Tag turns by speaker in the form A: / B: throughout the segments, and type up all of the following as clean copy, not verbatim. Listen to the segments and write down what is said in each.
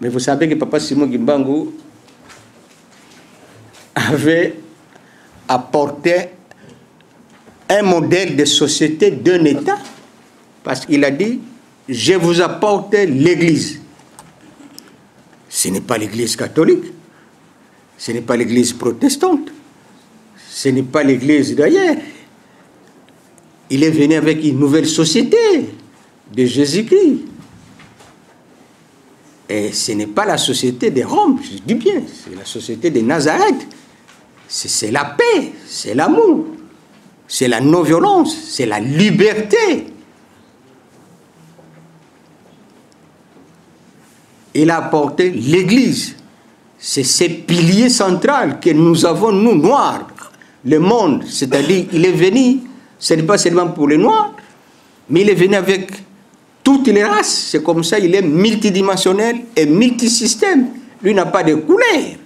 A: Mais vous savez que Papa Simon Kimbangu avait apporté un modèle de société d'un État, parce qu'il a dit, je vous apporte l'Église. Ce n'est pas l'Église catholique, ce n'est pas l'Église protestante, ce n'est pas l'Église d'ailleurs. Il est venu avec une nouvelle société de Jésus-Christ. Et ce n'est pas la société de Rome, je dis bien, c'est la société de Nazareth. C'est la paix, c'est l'amour, c'est la non-violence, c'est la liberté. Il a apporté l'Église. C'est ces piliers centraux que nous avons, nous, Noirs, le monde. C'est-à-dire, il est venu, ce n'est pas seulement pour les Noirs, mais il est venu avec toutes les races. C'est comme ça, il est multidimensionnel et multisystème. Lui n'a pas de couleur.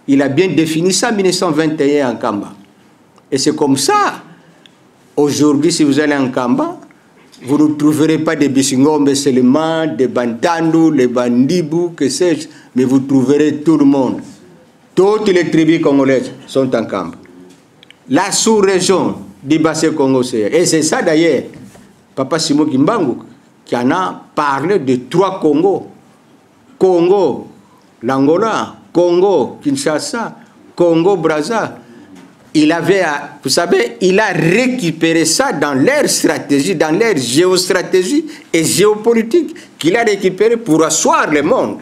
A: Il a bien défini ça en 1921 en Kamba. Et c'est comme ça, aujourd'hui, si vous allez en Kamba, vous ne trouverez pas des Bissingombe seulement, des Bantandu, les Bandibou, que sais-je, mais vous trouverez tout le monde. Toutes les tribus congolaises sont en Kamba. La sous-région du bassin congolais. Et c'est ça d'ailleurs, Papa Simon Kimbangu, qui en a parlé de 3 Congos. Congo, l'Angola, Congo, Kinshasa, Congo, Brazza. Il avait, vous savez, il a récupéré ça dans leur stratégie, dans leur géostratégie et géopolitique, qu'il a récupéré pour asseoir le monde.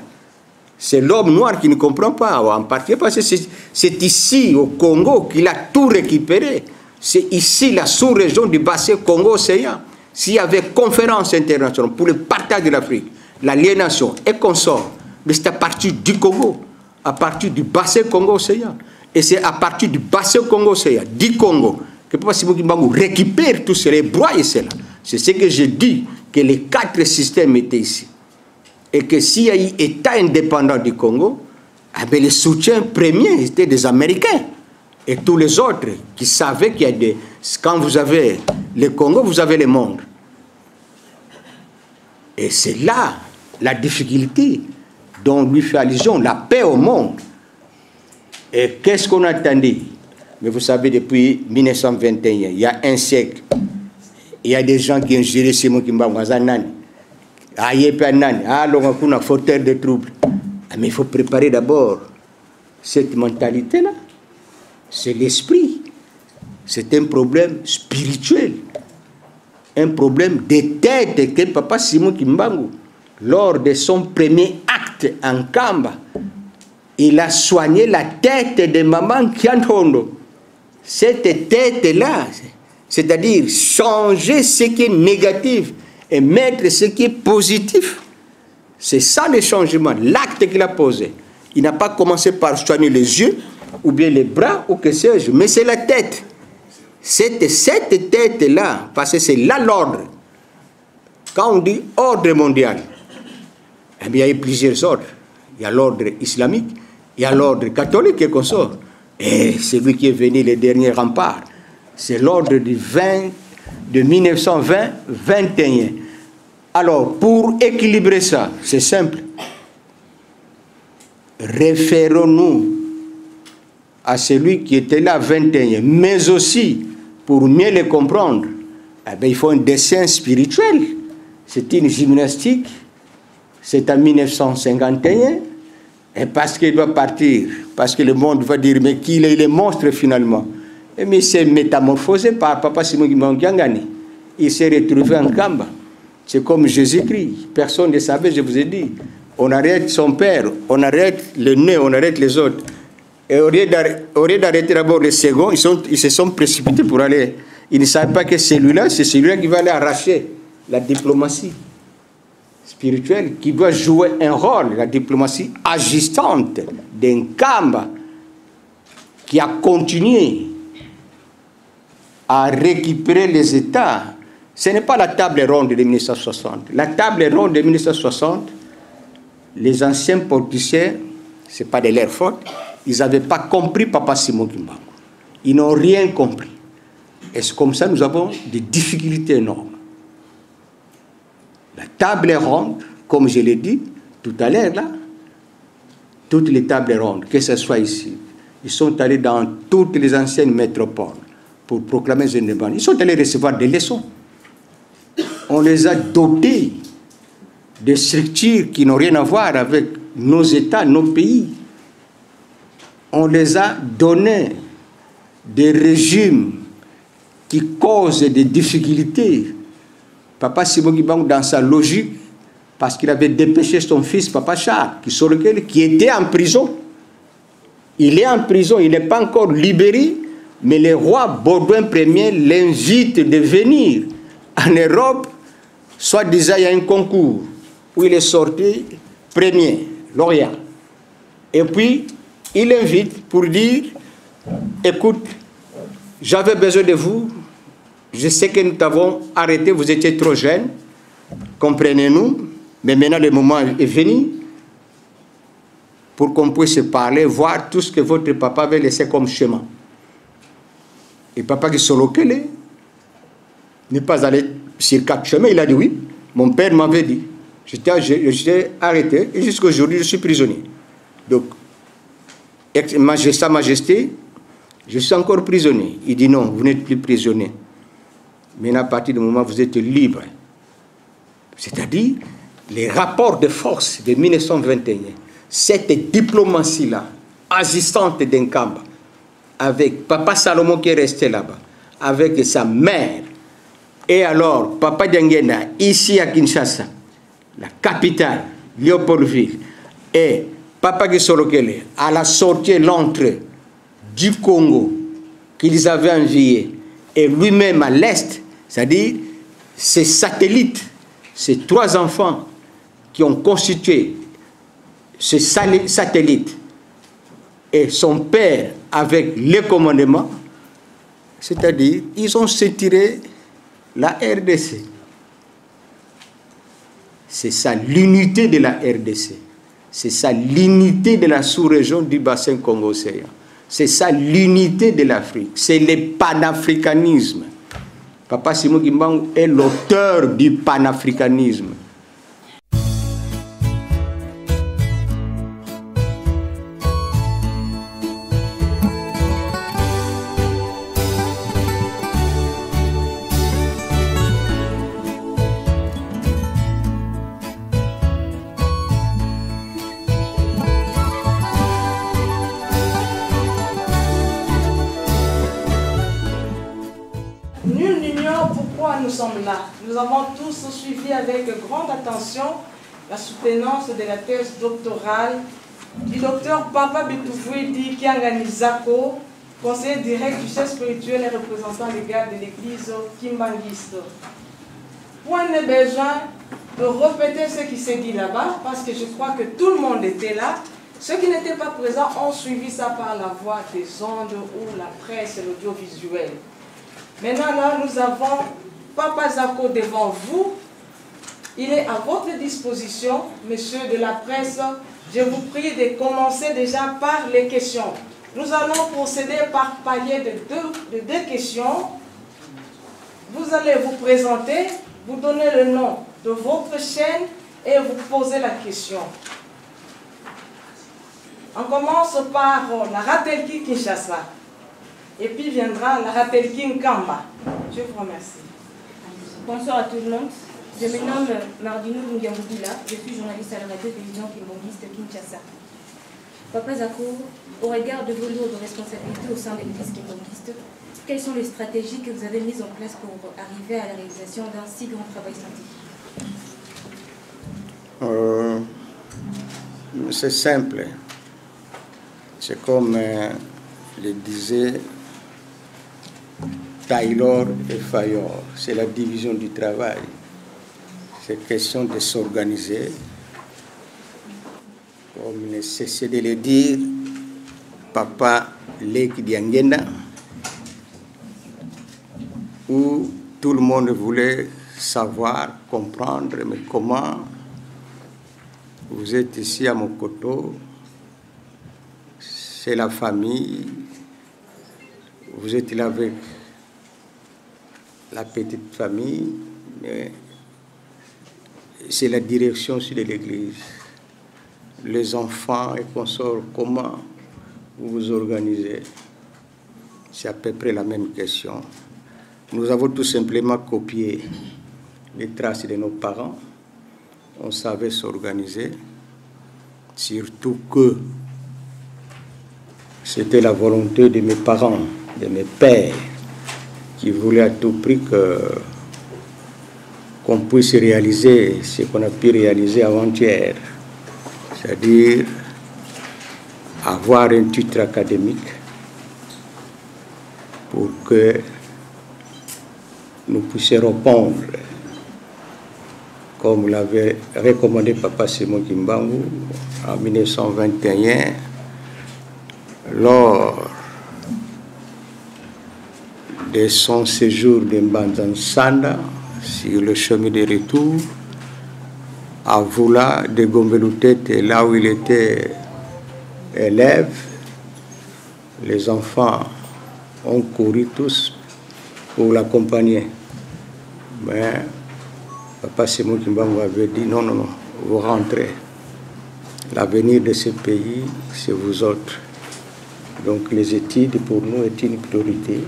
A: C'est l'homme noir qui ne comprend pas, en particulier parce que c'est ici, au Congo, qu'il a tout récupéré. C'est ici, la sous-région du bassin Congo-Océan. S'il y avait conférence internationale pour le partage de l'Afrique, l'aliénation et consorts, mais c'est à partir du Congo, à partir du bassin Congo-Océan. Et c'est à partir du bassin Congo-Océan, du Congo, que Papa Simon Kimbangu récupère tout cela, broie cela. C'est ce que je dis, que les 4 systèmes étaient ici. Et que s'il y a eu État indépendant du Congo, eh bien, le soutien premier était des Américains. Et tous les autres qui savaient qu'il y a des... Quand vous avez le Congo, vous avez le monde. Et c'est là la difficulté dont lui fait allusion, la paix au monde. Et qu'est-ce qu'on attendait? Mais vous savez, depuis 1921, il y a un siècle, il y a des gens qui ont géré Simon Kimbangu. On a fauteur de troubles. Mais il faut préparer d'abord cette mentalité-là. C'est l'esprit. C'est un problème spirituel. Un problème de tête que Papa Simon Kimbangu, lors de son premier acte en Kamba, il a soigné la tête de Maman Kiantondo. Cette tête-là, c'est-à-dire changer ce qui est négatif et mettre ce qui est positif. C'est ça le changement, l'acte qu'il a posé. Il n'a pas commencé par soigner les yeux, ou bien les bras, ou que sais-je, mais c'est la tête. Cette tête-là, parce que c'est là l'ordre. Quand on dit ordre mondial, eh bien, il y a eu plusieurs ordres. Il y a l'ordre islamique, il y a l'ordre catholique et consort. Et celui qui est venu, le dernier rempart, c'est l'ordre de 1920-21. Alors, pour équilibrer ça, c'est simple. Référons-nous à celui qui était là 21, mais aussi, pour mieux le comprendre, eh bien, il faut un dessin spirituel. C'est une gymnastique, c'est en 1951, et parce qu'il doit partir, parce que le monde va dire, mais qu'il est le monstre finalement. Et mais il s'est métamorphosé par Papa Simon Kimbangu. Il s'est retrouvé en Kamba. C'est comme Jésus-Christ. Personne ne savait, je vous ai dit. On arrête son père, on arrête le nez, on arrête les autres. Et au lieu d'arrêter d'abord les seconds, ils se sont précipités pour aller. Ils ne savaient pas que celui-là, c'est celui-là qui va aller arracher la diplomatie spirituelle, qui doit jouer un rôle, la diplomatie agissante d'un Kamba qui a continué à récupérer les États. Ce n'est pas la table ronde de 1960. La table ronde de 1960, les anciens politiciens, ce n'est pas de leur faute, ils n'avaient pas compris Papa Simon Kimbangu. Ils n'ont rien compris. Et c'est comme ça que nous avons des difficultés énormes. La table ronde, comme je l'ai dit tout à l'heure, là, toutes les tables rondes, que ce soit ici. Ils sont allés dans toutes les anciennes métropoles pour proclamer les indépendances. Ils sont allés recevoir des leçons. On les a dotés de structures qui n'ont rien à voir avec nos États, nos pays. On les a donné des régimes qui causent des difficultés. Papa Simon Ngibangou, dans sa logique, parce qu'il avait dépêché son fils, Papa Charles, qui était en prison. Il est en prison, il n'est pas encore libéré, mais le roi Baudouin Ier l'invite de venir en Europe, soit disant il y a un concours où il est sorti premier, lauréat. Et puis, il invite pour dire, écoute, j'avais besoin de vous, je sais que nous t'avons arrêté, vous étiez trop jeune, comprenez-nous, mais maintenant le moment est venu pour qu'on puisse se parler, voir tout ce que votre papa avait laissé comme chemin. Et papa qui Solokele n'est pas allé sur 4 chemins, il a dit oui, mon père m'avait dit. J'étais arrêté et jusqu'à aujourd'hui je suis prisonnier. Donc, Sa Majesté, je suis encore prisonnier. Il dit non, vous n'êtes plus prisonnier. Mais à partir du moment où vous êtes libre, c'est-à-dire les rapports de force de 1921, cette diplomatie-là, assistante d'Enkamba, avec Papa Salomon qui est resté là-bas, avec sa mère, et alors Papa Diangena, ici à Kinshasa, la capitale, Léopoldville, et Papa Gisolokele, à la sortie, l'entrée du Congo qu'ils avaient envié, et lui-même à l'est, c'est-à-dire ces satellites, ces 3 enfants qui ont constitué ce satellite, et son père avec les commandements, c'est-à-dire ils ont retiré la RDC. C'est ça l'unité de la RDC. C'est ça l'unité de la sous-région du bassin Congo-Océan. C'est ça l'unité de l'Afrique. C'est le panafricanisme. Papa Simon Ngibangou est l'auteur du panafricanisme.
B: Nous sommes là. Nous avons tous suivi avec grande attention la soutenance de la thèse doctorale du docteur Papa Bitoufouidi Kianganizako, conseiller direct du chef spirituel et représentant légal de l'église Kimbanguiste. Point de besoin de répéter ce qui s'est dit là-bas, parce que je crois que tout le monde était là. Ceux qui n'étaient pas présents ont suivi ça par la voie des ondes ou la presse et l'audiovisuel. Maintenant, là, nous avons Papa Zako devant vous. Il est à votre disposition, messieurs de la presse. Je vous prie de commencer déjà par les questions. Nous allons procéder par palier de deux questions. Vous allez vous présenter, vous donner le nom de votre chaîne et vous poser la question. On commence par la Ratelki Kinshasa. Et puis viendra la Ratelki Nkamba. Je vous remercie.
C: Bonsoir à tout le monde. Je me nomme Mardino Ngambougila. Je suis journaliste à la radio-télévision Kimbangiste Kinshasa. Papa Zako, au regard de vos lourdes responsabilités au sein de l'église Kimbangiste, quelles sont les stratégies que vous avez mises en place pour arriver à la réalisation d'un si grand travail scientifique?
A: C'est simple. C'est comme le disait Taylor et Fayor, c'est la division du travail. C'est question de s'organiser. Comme ne cessait de le dire, Papa Leki Diangena, où tout le monde voulait savoir, comprendre, mais comment vous êtes ici à Mokoto, c'est la famille, vous êtes là avec la petite famille, mais c'est la direction aussi de l'église. les enfants et consorts, comment vous vous organisez? C'est à peu près la même question. Nous avons tout simplement copié les traces de nos parents. On savait s'organiser, surtout que c'était la volonté de mes parents, de mes pères, qui voulaient à tout prix qu'on puisse réaliser ce qu'on a pu réaliser avant-hier, c'est-à-dire avoir un titre académique pour que nous puissions répondre, comme l'avait recommandé Papa Simon Kimbangu en 1921, lors de son séjour de Mbanzansanda sur le chemin de retour, à Voula de Gombeloutete, là où il était élève. Les enfants ont couru tous pour l'accompagner. Mais Papa Simon Kimbangu avait dit non, non, non, vous rentrez. L'avenir de ce pays, c'est vous autres. Donc les études pour nous est une priorité,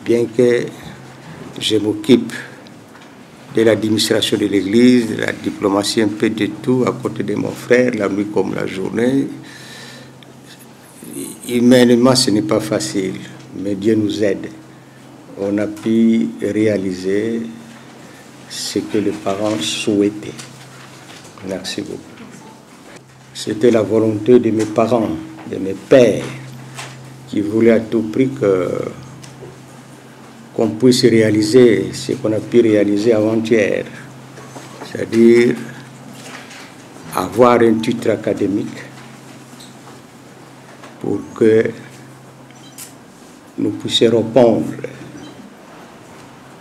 A: bien que je m'occupe de l'administration de l'Église, de la diplomatie, un peu de tout, à côté de mon frère, la nuit comme la journée. Humainement, ce n'est pas facile, mais Dieu nous aide. On a pu réaliser ce que les parents souhaitaient. Merci beaucoup. C'était la volonté de mes parents, de mes pères, qui voulaient à tout prix qu'on puisse réaliser ce qu'on a pu réaliser avant-hier, c'est-à-dire avoir un titre académique pour que nous puissions répondre,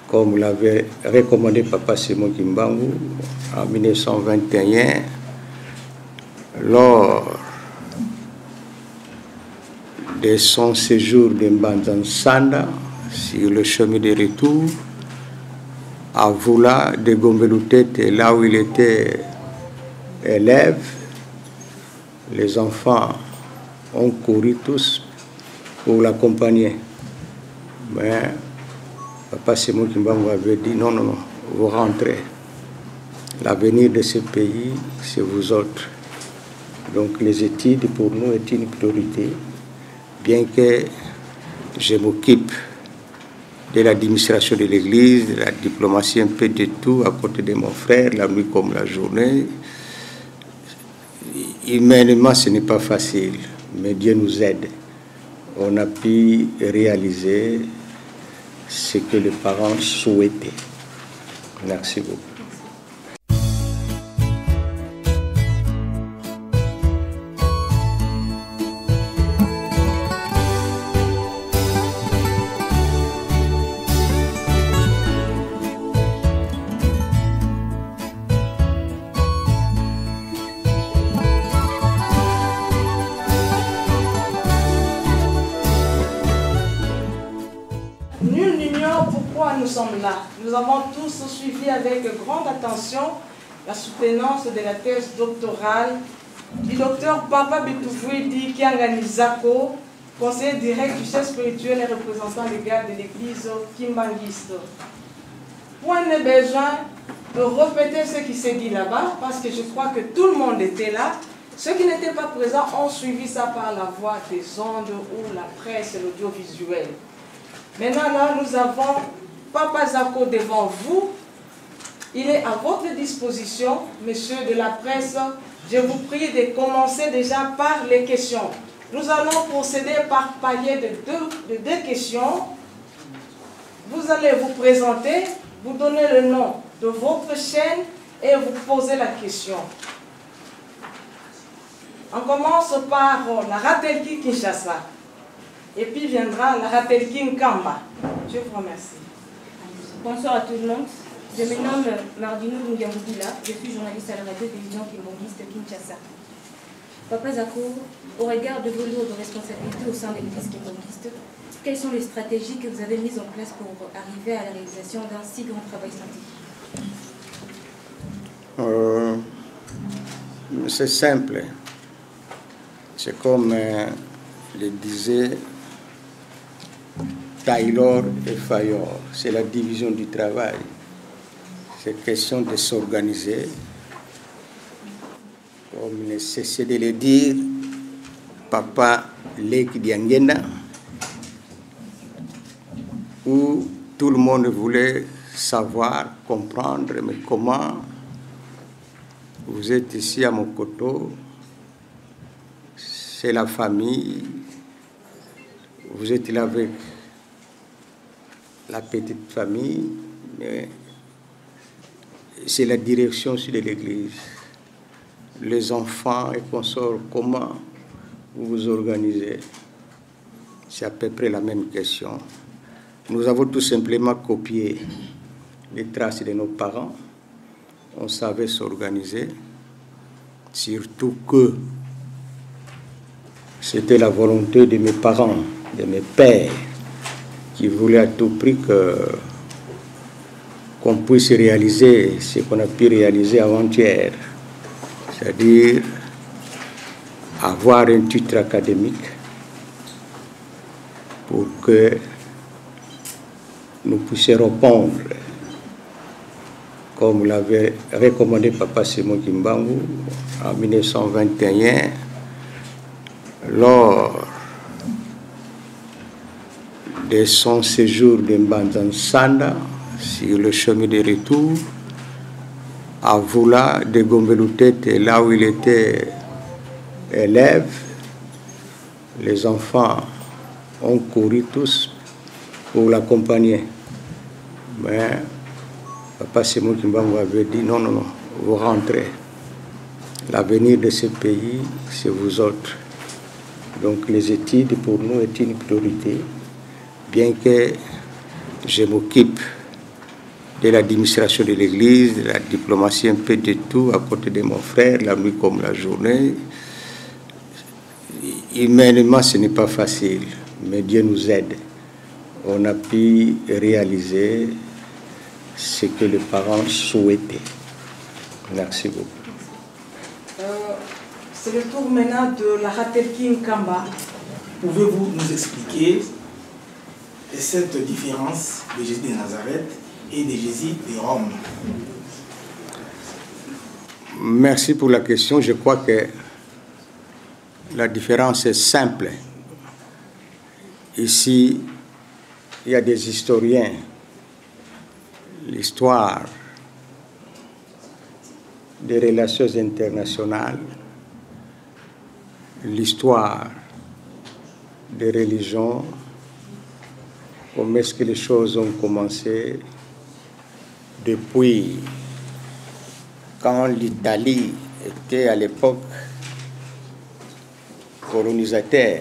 A: comme l'avait recommandé Papa Simon Kimbangu en 1921, lors de son séjour de Mbanzansanda sur le chemin de retour, à Voula de Gombeloutete, là où il était élève. Les enfants ont couru tous pour l'accompagner. Mais Papa Simon Kimbangu avait dit non, non, non, vous rentrez. L'avenir de ce pays, c'est vous autres. Donc les études pour nous est une priorité, bien que je m'occupe de l'administration de l'Église, de la diplomatie, un peu de tout, à côté de mon frère, la nuit comme la journée. Humainement, ce n'est pas facile, mais Dieu nous aide. On a pu réaliser ce que les parents souhaitaient. Merci beaucoup.
B: Nous sommes là. Nous avons tous suivi avec grande attention la soutenance de la thèse doctorale du docteur Papa Bitoufuedi Kianganizako, conseiller direct du chef spirituel et représentant légal de l'église kimbanguiste. Point n'est besoin de répéter ce qui s'est dit là-bas, parce que je crois que tout le monde était là. Ceux qui n'étaient pas présents ont suivi ça par la voie des ondes ou la presse et l'audiovisuel. Maintenant, là, nous avons Papa Zako devant vous. Il est à votre disposition, messieurs de la presse. Je vous prie de commencer déjà par les questions. Nous allons procéder par palier de deux questions. Vous allez vous présenter, vous donner le nom de votre chaîne et vous poser la question. On commence par la Ratelki Kinshasa. Et puis viendra la Ratelki Nkamba. Je vous remercie.
C: Bonsoir à tout le monde. Je me nomme Mardinou Ngamboula. Je suis journaliste à la radio-télévision kimbangiste Kinshasa. Papa Zako, au regard de vos lourdes responsabilités au sein de l'église kimbangiste, quelles sont les stratégies que vous avez mises en place pour arriver à la réalisation d'un si grand travail scientifique?
A: C'est simple. C'est comme le disait Taylor et Fayor. C'est la division du travail. C'est question de s'organiser. Comme ne cessait de le dire, Papa Leki Diangena, où tout le monde voulait savoir, comprendre, mais comment vous êtes ici à Mokoto, c'est la famille, vous êtes là avec la petite famille, mais c'est la direction de l'église. Les enfants et consorts, comment vous vous organisez? C'est à peu près la même question. Nous avons tout simplement copié les traces de nos parents. On savait s'organiser, surtout que c'était la volonté de mes parents, de mes pères, qui voulaient à tout prix qu'on puisse réaliser ce qu'on a pu réaliser avant-hier, c'est-à-dire avoir un titre académique pour que nous puissions répondre, comme l'avait recommandé Papa Simon Kimbangu en 1921, lors de son séjour de Mbanzansanda sur le chemin de retour, à Voula de Gombeloutete, là où il était élève. Les enfants ont couru tous pour l'accompagner. Mais Papa Simon Kimbangu avait dit non, non, non, vous rentrez. L'avenir de ce pays, c'est vous autres. Donc les études pour nous est une priorité, bien que je m'occupe de l'administration de l'église, de la diplomatie, un peu de tout à côté de mon frère, la nuit comme la journée. Humainement, ce n'est pas facile, mais Dieu nous aide. On a pu réaliser ce que les parents souhaitaient. Merci beaucoup.
B: C'est le tour maintenant de la Ratelki Nkamba.
D: Pouvez-vous nous expliquer cette différence de Jésus de Nazareth et de Jésus de Rome?
A: Merci pour la question. Je crois que la différence est simple. Ici, il y a des historiens. L'histoire des relations internationales, l'histoire des religions, comment est-ce que les choses ont commencé depuis quand l'Italie était à l'époque colonisateur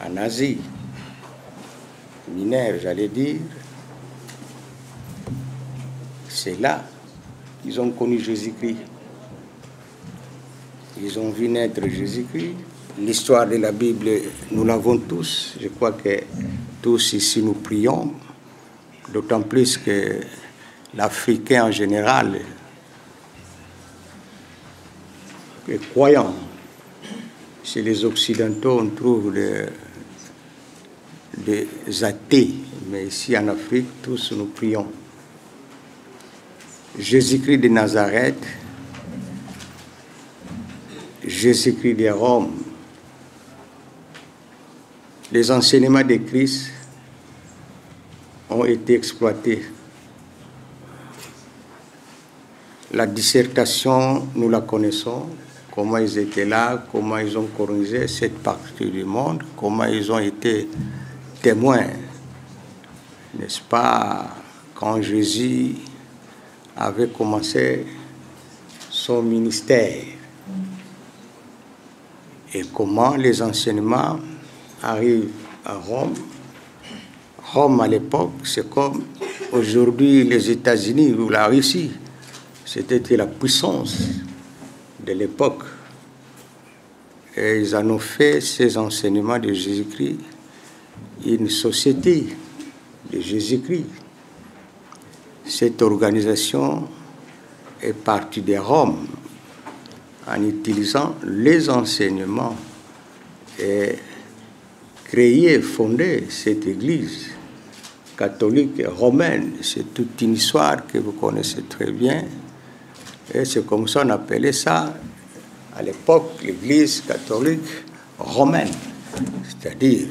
A: en Asie, mineur, j'allais dire. C'est là qu'ils ont connu Jésus-Christ. Ils ont vu naître Jésus-Christ. L'histoire de la Bible, nous l'avons tous. Je crois que tous ici nous prions, d'autant plus que l'Africain en général est croyant. Chez les Occidentaux, on trouve des athées, mais ici en Afrique, tous nous prions. Jésus-Christ de Nazareth, Jésus-Christ de Rome, les enseignements de Christ ont été exploités. La dissertation, nous la connaissons, comment ils étaient là, comment ils ont colonisé cette partie du monde, comment ils ont été témoins, n'est-ce pas, quand Jésus avait commencé son ministère et comment les enseignements arrivent à Rome. Rome à l'époque, c'est comme aujourd'hui les États-Unis ou la Russie. C'était la puissance de l'époque. Et ils en ont fait ces enseignements de Jésus-Christ une société de Jésus-Christ. Cette organisation est partie de Rome. en utilisant les enseignements et créé, fondé cette église catholique romaine. C'est toute une histoire que vous connaissez très bien. Et c'est comme ça qu'on appelait ça, à l'époque, l'église catholique romaine. C'est-à-dire,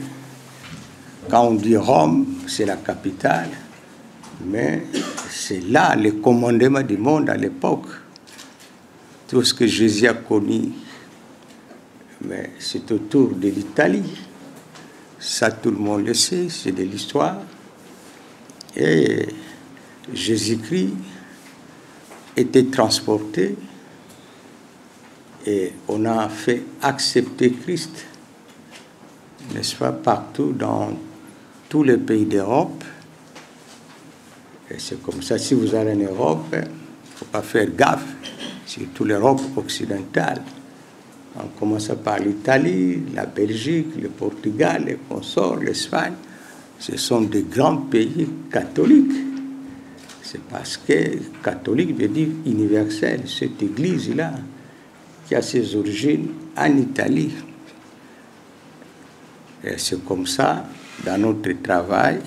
A: quand on dit Rome, c'est la capitale, mais c'est là le commandement du monde à l'époque. Tout ce que Jésus a connu, mais c'est autour de l'Italie. Ça, tout le monde le sait, c'est de l'histoire. Et Jésus-Christ était transporté et on a fait accepter Christ, n'est-ce pas, partout dans tous les pays d'Europe. Et c'est comme ça, si vous allez en Europe, il ne faut pas faire gaffe, surtout l'Europe occidentale. En commençant par l'Italie, la Belgique, le Portugal, les consorts, l'Espagne, ce sont des grands pays catholiques. C'est parce que catholique veut dire universel. Cette église-là, qui a ses origines en Italie. Et c'est comme ça, dans notre travail,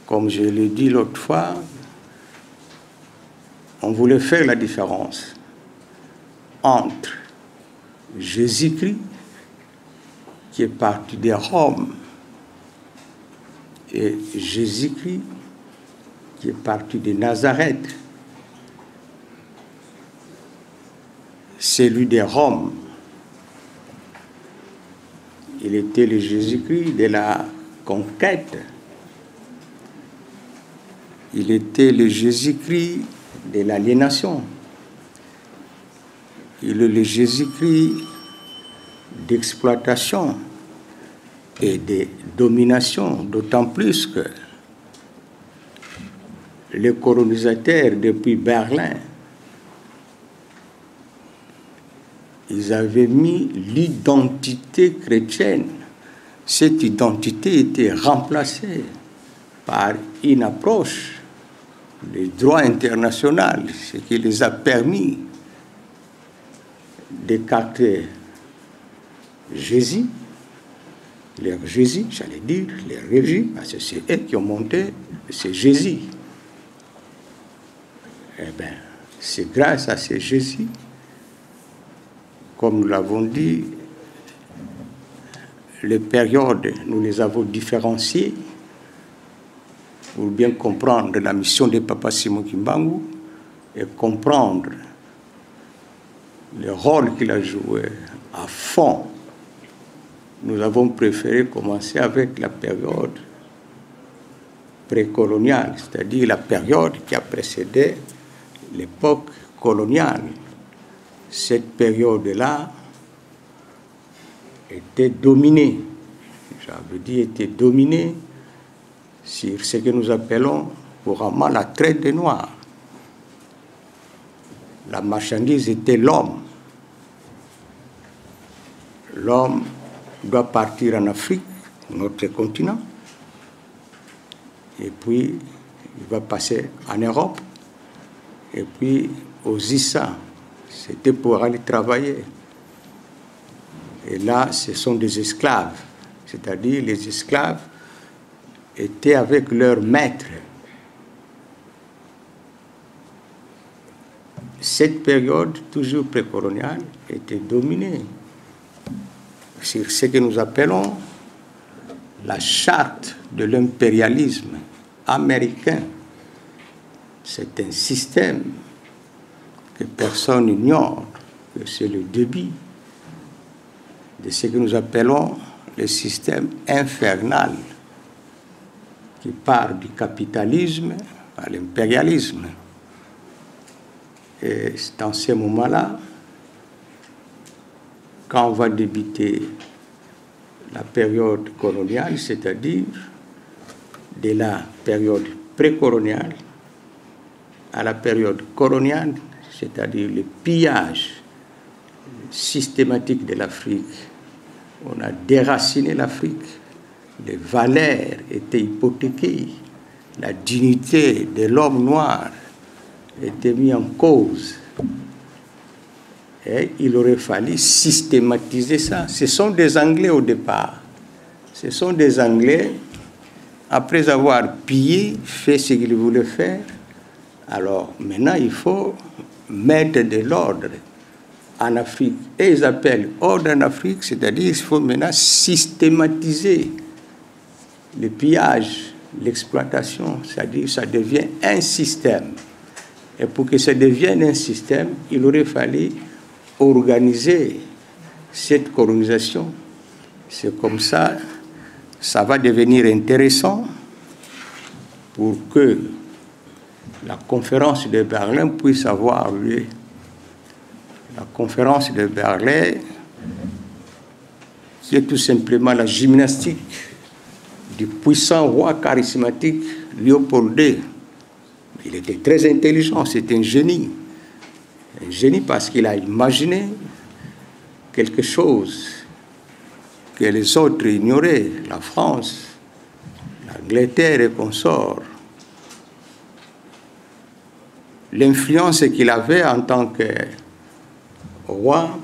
A: comme je l'ai dit l'autre fois, on voulait faire la différence entre Jésus-Christ, qui est parti de Rome, et Jésus-Christ, qui est parti de Nazareth. Celui de Rome, il était le Jésus-Christ de la conquête. Il était le Jésus-Christ de l'aliénation. Il est le Jésus-Christ d'exploitation et de domination, d'autant plus que les colonisateurs depuis Berlin, ils avaient mis l'identité chrétienne. Cette identité était remplacée par une approche du droit international, ce qui les a permis d'écarter Jésus, leur Jésus, j'allais dire, les régimes, parce que c'est eux qui ont monté, c'est Jésus. Eh bien, c'est grâce à ce Jésus, comme nous l'avons dit, les périodes, nous les avons différenciées pour bien comprendre la mission de Papa Simon Kimbangu et comprendre le rôle qu'il a joué à fond. Nous avons préféré commencer avec la période précoloniale, c'est-à-dire la période qui a précédé l'époque coloniale. Cette période-là était dominée, j'avais dit était dominée sur ce que nous appelons couramment la traite des Noirs. La marchandise était l'homme. L'homme doit partir en Afrique, notre continent, et puis il va passer en Europe, et puis aux Issa. C'était pour aller travailler. Et là, ce sont des esclaves, c'est-à-dire les esclaves étaient avec leur maître. Cette période, toujours précoloniale, était dominée sur ce que nous appelons la charte de l'impérialisme américain. C'est un système que personne n'ignore, que c'est le début de ce que nous appelons le système infernal qui part du capitalisme à l'impérialisme. Et dans ces moments-là, quand on va débuter la période coloniale, c'est-à-dire de la période précoloniale à la période coloniale, c'est-à-dire le pillage systématique de l'Afrique. On a déraciné l'Afrique, les valeurs étaient hypothéquées, la dignité de l'homme noir était mise en cause. Et il aurait fallu systématiser ça. Ce sont des Anglais au départ. Ce sont des Anglais, après avoir pillé, fait ce qu'ils voulaient faire. Alors maintenant, il faut mettre de l'ordre en Afrique. Et ils appellent ordre en Afrique, c'est-à-dire qu'il faut maintenant systématiser le pillage, l'exploitation, c'est-à-dire que ça devient un système. Et pour que ça devienne un système, il aurait fallu organiser cette colonisation. C'est comme ça, ça va devenir intéressant pour que la conférence de Berlin puisse avoir lieu. La conférence de Berlin, c'est tout simplement la gymnastique du puissant roi charismatique Léopold II. Il était très intelligent, c'était un génie. Un génie parce qu'il a imaginé quelque chose que les autres ignoraient, la France, l'Angleterre et consorts. L'influence qu'il avait en tant que roi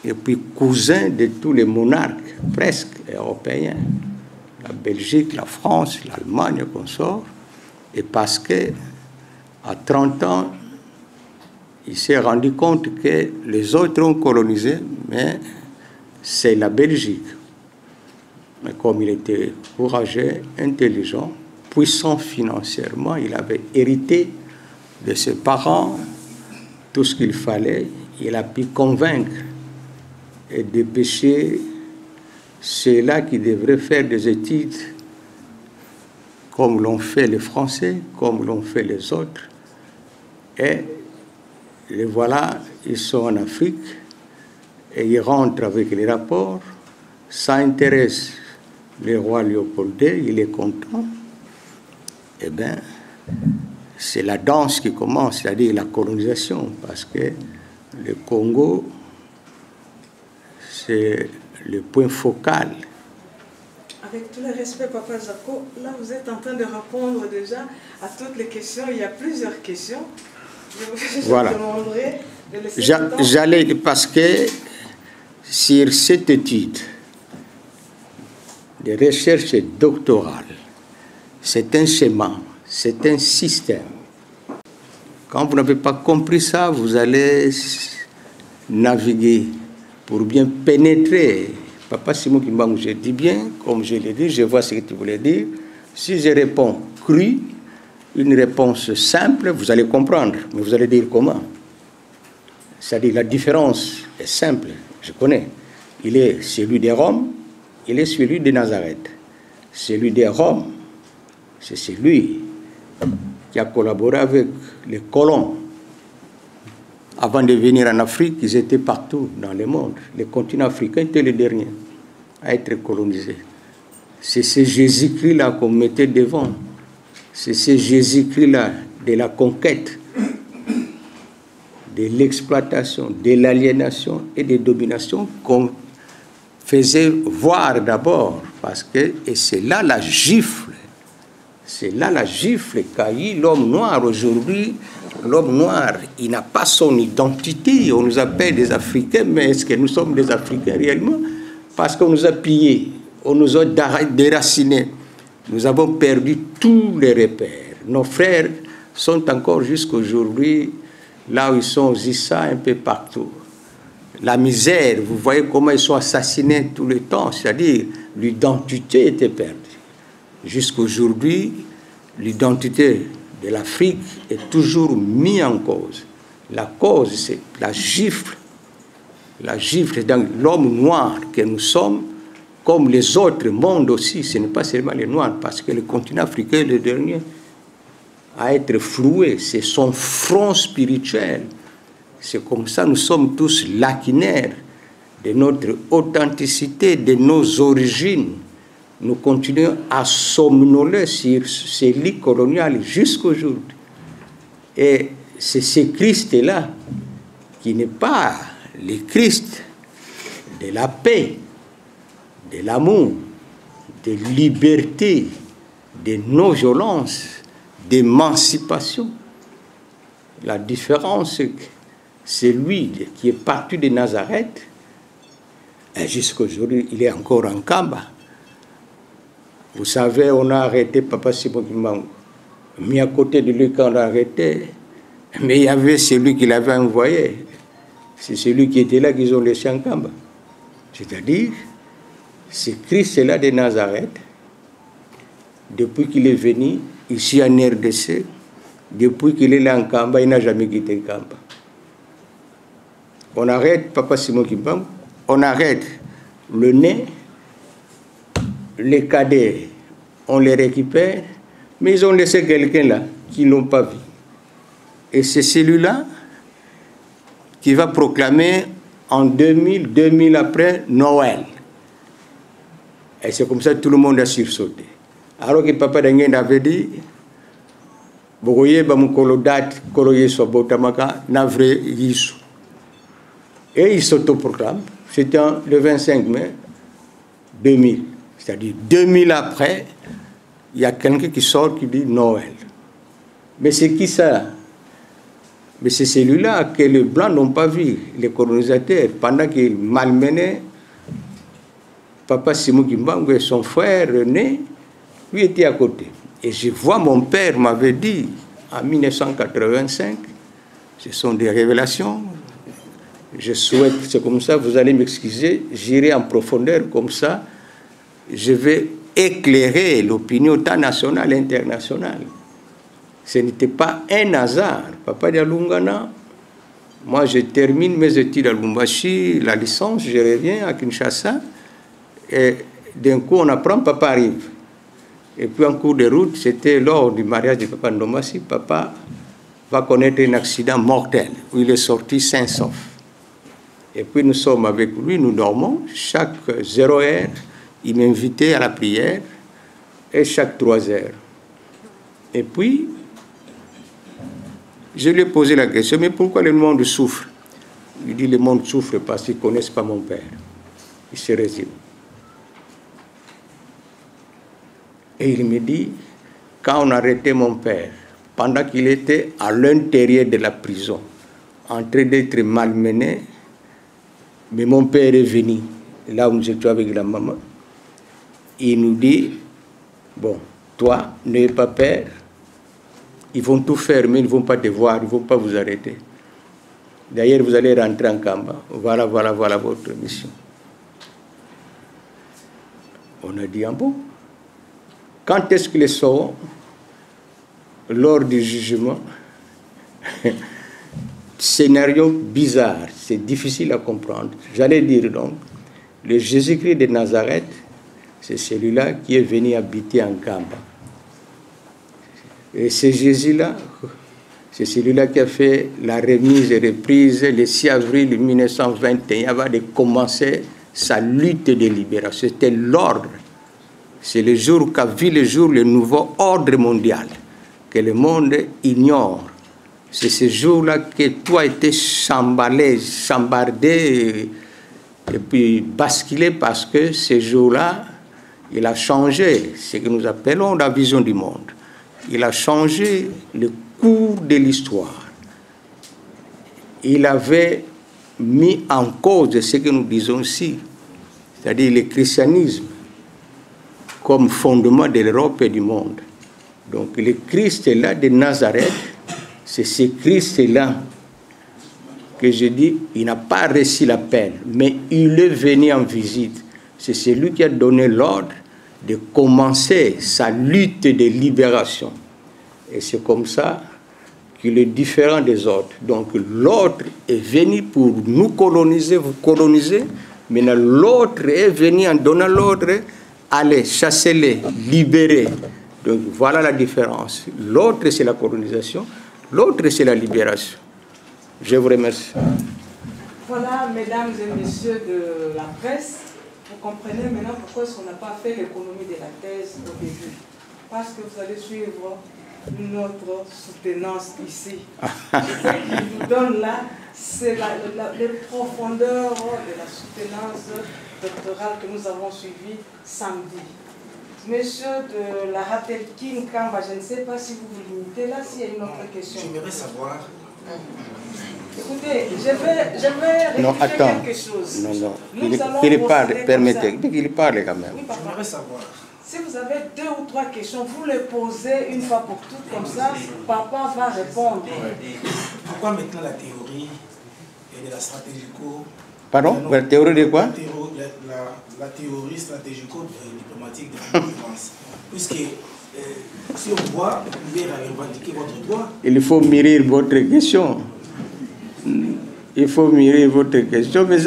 A: et puis cousin de tous les monarques presque européens, la Belgique, la France, l'Allemagne et consorts. Et parce qu'à 30 ans, il s'est rendu compte que les autres ont colonisé, mais c'est la Belgique. Mais comme il était courageux, intelligent, puissant financièrement, il avait hérité de ses parents tout ce qu'il fallait. Il a pu convaincre et dépêcher ceux-là qui devraient faire des études comme l'ont fait les Français, comme l'ont fait les autres. Et les voilà, ils sont en Afrique et ils rentrent avec les rapports. Ça intéresse le roi Léopold II, il est content. Eh bien, c'est la danse qui commence, c'est-à-dire la colonisation, parce que le Congo, c'est le point focal.
B: Avec tout le respect, Papa Jaco, là vous êtes en train de répondre déjà à toutes les questions. Il y a plusieurs questions. Je
A: voilà.
B: vous demanderai de laisser le temps.
A: J'allais, parce que sur cette étude de recherche doctorale, c'est un schéma, c'est un système. Quand vous n'avez pas compris ça, vous allez naviguer pour bien pénétrer. Papa Simon Kimbangu, je dis bien, comme je l'ai dit, je vois ce que tu voulais dire. Si je réponds cru, une réponse simple, vous allez comprendre, mais vous allez dire comment. C'est-à-dire la différence est simple, je connais. Il est celui de Rome, il est celui de Nazareth. Celui de Rome, c'est celui qui a collaboré avec les colons. Avant de venir en Afrique, ils étaient partout dans le monde. Le continent africain était le dernier à être colonisé. C'est ce Jésus-Christ-là qu'on mettait devant. C'est ce Jésus-Christ-là de la conquête, de l'exploitation, de l'aliénation et de domination qu'on faisait voir d'abord. Parce que, et c'est là la gifle. C'est là la gifle qu'a eu l'homme noir aujourd'hui. L'homme noir, il n'a pas son identité. On nous appelle des Africains, mais est-ce que nous sommes des Africains réellement? Parce qu'on nous a pillés, on nous a déracinés. Nous avons perdu tous les repères. Nos frères sont encore jusqu'à aujourd'hui là où ils sont, aux Issa, un peu partout. La misère, vous voyez comment ils sont assassinés tout le temps, c'est-à-dire l'identité était perdue. Jusqu'aujourd'hui, l'identité de l'Afrique est toujours mise en cause. La cause, c'est la gifle. La gifle dans l'homme noir que nous sommes, comme les autres mondes aussi. Ce n'est pas seulement les Noirs, parce que le continent africain est le dernier à être floué. C'est son front spirituel. C'est comme ça nous sommes tous lacunaires de notre authenticité, de nos origines. Nous continuons à somnoler sur ces lits coloniales jusqu'aujourd'hui. Et c'est ce Christ-là qui n'est pas le Christ de la paix, de l'amour, de liberté, de non-violence, d'émancipation. La différence, c'est que c'est lui qui est parti de Nazareth, et jusqu'à aujourd'hui, il est encore en Kamba. Vous savez, on a arrêté Papa Simon Kimbangu, mis à côté de lui quand on l'a arrêté, mais il y avait celui qui l'avait envoyé. C'est celui qui était là qu'ils ont laissé en Kamba. C'est-à-dire, c'est Christ-là de Nazareth, depuis qu'il est venu ici en RDC, depuis qu'il est là en Kamba, il n'a jamais quitté Kamba. On arrête Papa Simon Kimbangu, on arrête le nez, les cadets, on les récupère, mais ils ont laissé quelqu'un là qui n'ont pas vu. Et c'est celui-là qui va proclamer en 2000 après Noël. Et c'est comme ça que tout le monde a sursauté. Alors que Papa Dengen avait dit, Bogoye Bamukolo date, Koloye Sobotamaka, Navre Yisou. Et il s'autoproclame. C'était le 25 mai 2000. C'est-à-dire 2000 après, il y a quelqu'un qui sort qui dit Noël. Mais c'est qui ça? Mais c'est celui-là que les Blancs n'ont pas vu, les colonisateurs, pendant qu'ils malmenaient Papa Simon Kimbangu et son frère René, lui était à côté. Et je vois, mon père m'avait dit, en 1985, ce sont des révélations, je souhaite, c'est comme ça, vous allez m'excuser, j'irai en profondeur comme ça, je vais éclairer l'opinion tant nationale et internationale. Ce n'était pas un hasard. Papa Dialungana, moi je termine mes études à Lubumbashi, la licence, je reviens à Kinshasa, et d'un coup on apprend Papa arrive. Et puis en cours de route, c'était lors du mariage de Papa Ndomasi, Papa va connaître un accident mortel, où il est sorti sain et sauf. Et puis nous sommes avec lui, nous dormons, chaque 0 heure, il m'invitait à la prière, et chaque 3 heures. Et puis, je lui ai posé la question, mais pourquoi le monde souffre? Il dit, le monde souffre parce qu'ils ne connaissent pas mon père. Il se résigne. Et il me dit, quand on a arrêté mon père, pendant qu'il était à l'intérieur de la prison, en train d'être malmené, mais mon père est venu, là où nous étions avec la maman, il nous dit, bon, toi, n'ayez pas peur, ils vont tout faire, mais ils ne vont pas te voir, ils ne vont pas vous arrêter. D'ailleurs, vous allez rentrer en Kamba. Voilà votre mission. On a dit, ah bon? Quand est-ce qu'ils seront? Lors du jugement. Scénario bizarre, c'est difficile à comprendre. J'allais dire donc, le Jésus-Christ de Nazareth, c'est celui-là qui est venu habiter en Kamba. Et ce Jésus-là, c'est celui-là qui a fait la remise et reprise le 6 avril 1921 avant de commencer sa lutte de libération. C'était l'ordre. C'est le jour qu'a vu le jour le nouveau ordre mondial que le monde ignore. C'est ce jour-là que tout a été chambardé et puis basculé parce que ce jour-là, il a changé ce que nous appelons la vision du monde. Il a changé le cours de l'histoire. Il avait mis en cause ce que nous disons ici, c'est-à-dire le christianisme comme fondement de l'Europe et du monde. Donc le Christ-là de Nazareth, c'est ce Christ-là que je dis, il n'a pas reçu l'appel, mais il est venu en visite. C'est celui qui a donné l'ordre de commencer sa lutte de libération. Et c'est comme ça qu'il est différent des autres. Donc l'autre est venu pour nous coloniser, vous coloniser. Maintenant l'autre est venu en donnant l'ordre, allez, chassez-les, libérez. Donc voilà la différence. L'autre c'est la colonisation, l'autre c'est la libération. Je vous remercie.
B: Voilà, mesdames et messieurs de la presse, vous comprenez maintenant pourquoi est-ce qu'on n'a pas fait l'économie de la thèse au début. Parce que vous allez suivre notre soutenance ici. Ce qu'il nous donne là, c'est la profondeur de la soutenance doctorale que nous avons suivie samedi. Monsieur de la Ratelkin Kamba, je ne sais pas si vous vous limitez là, s'il y a une autre question.
D: J'aimerais savoir
B: Écoutez, je vais
A: Non,
B: rectifier
A: attends.
B: quelque chose.
A: Non.
B: Nous allons
A: Il parle,
B: procéder
A: permettez.
B: comme ça.
A: Il parle quand même.
B: Oui, papa.
D: J'aimerais savoir.
B: Si vous avez 2 ou 3 questions, vous les posez une fois pour toutes, comme ça, papa va répondre.
D: Pourquoi maintenant la théorie et de la stratégico...
A: Pardon? La théorie de quoi?
D: La théorie stratégico-diplomatique de la défense. Puisque si on voit, vous pouvez revendiquer votre droit. Il
A: faut mûrir votre question. Il faut mûrir votre question, mais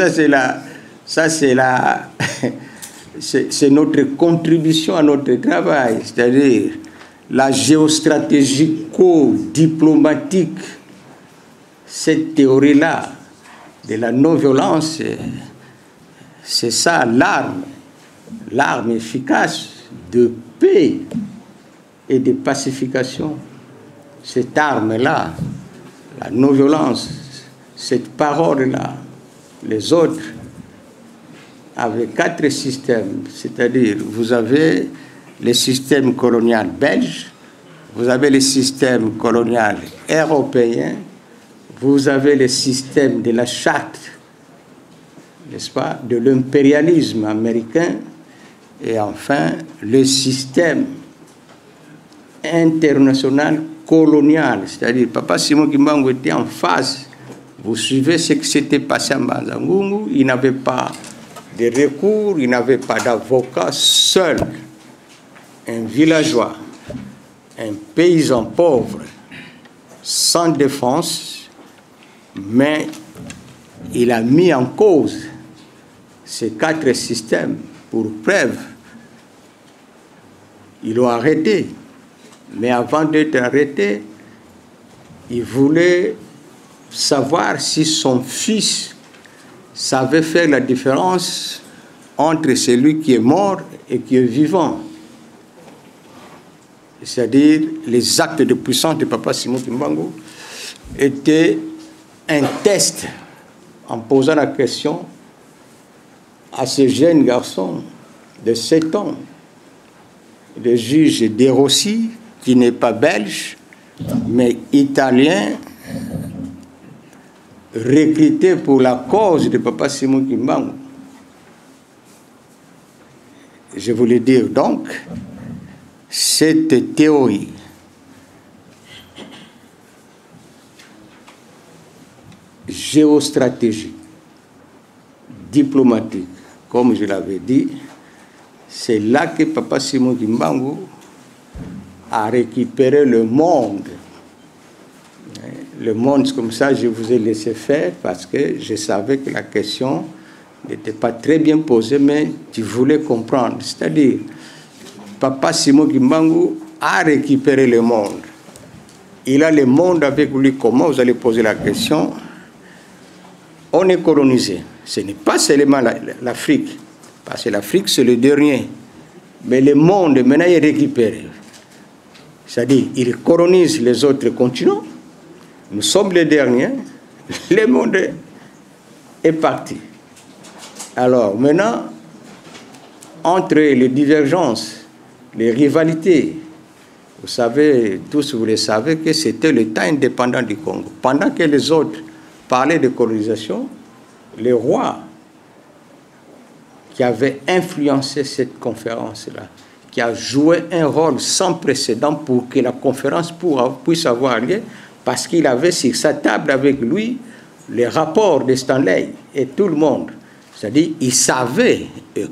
A: c'est notre contribution à notre travail, c'est-à-dire la géostratégico-diplomatique, cette théorie-là de la non-violence, c'est ça l'arme efficace de paix et de pacification. Cette arme-là, la non-violence, cette parole-là, les autres, avec 4 systèmes, c'est-à-dire vous avez le système colonial belge, vous avez le système colonial européen, vous avez le système de la charte, n'est-ce pas, de l'impérialisme américain, et enfin le système international colonial, c'est-à-dire Papa Simon Kimbangu était en phase. Vous suivez ce qui s'était passé à Mbanza-Ngungu, il n'avait pas de recours, il n'avait pas d'avocat, seul un villageois, un paysan pauvre, sans défense, mais il a mis en cause ces 4 systèmes pour preuve. Ils l'ont arrêté, mais avant d'être arrêté, il voulait savoir si son fils savait faire la différence entre celui qui est mort et qui est vivant. C'est-à-dire, les actes de puissance de Papa Simon Kimbangu étaient un test en posant la question à ce jeune garçon de 7 ans, le juge De Rossi, qui n'est pas belge, mais italien, recruté pour la cause de Papa Simon Kimbangu. Je voulais dire donc, cette théorie géostratégique, diplomatique, comme je l'avais dit, c'est là que Papa Simon Kimbangu a récupéré le monde. Le monde, comme ça, je vous ai laissé faire parce que je savais que la question n'était pas très bien posée, mais tu voulais comprendre. C'est-à-dire, Papa Simon Kimbangu a récupéré le monde. Il a le monde avec lui. Comment vous allez poser la question? On est colonisé. Ce n'est pas seulement l'Afrique, parce que l'Afrique, c'est le dernier. Mais le monde, maintenant, est récupéré. C'est-à-dire, il colonise les autres continents. Nous sommes les derniers. Le monde est parti. Alors, maintenant, entre les divergences, les rivalités, vous savez, tous vous le savez, que c'était le temps indépendant du Congo. Pendant que les autres parlaient de colonisation, les rois qui avaient influencé cette conférence-là, qui a joué un rôle sans précédent pour que la conférence puisse avoir lieu, parce qu'il avait sur sa table avec lui les rapports de Stanley et tout le monde. C'est-à-dire, il savait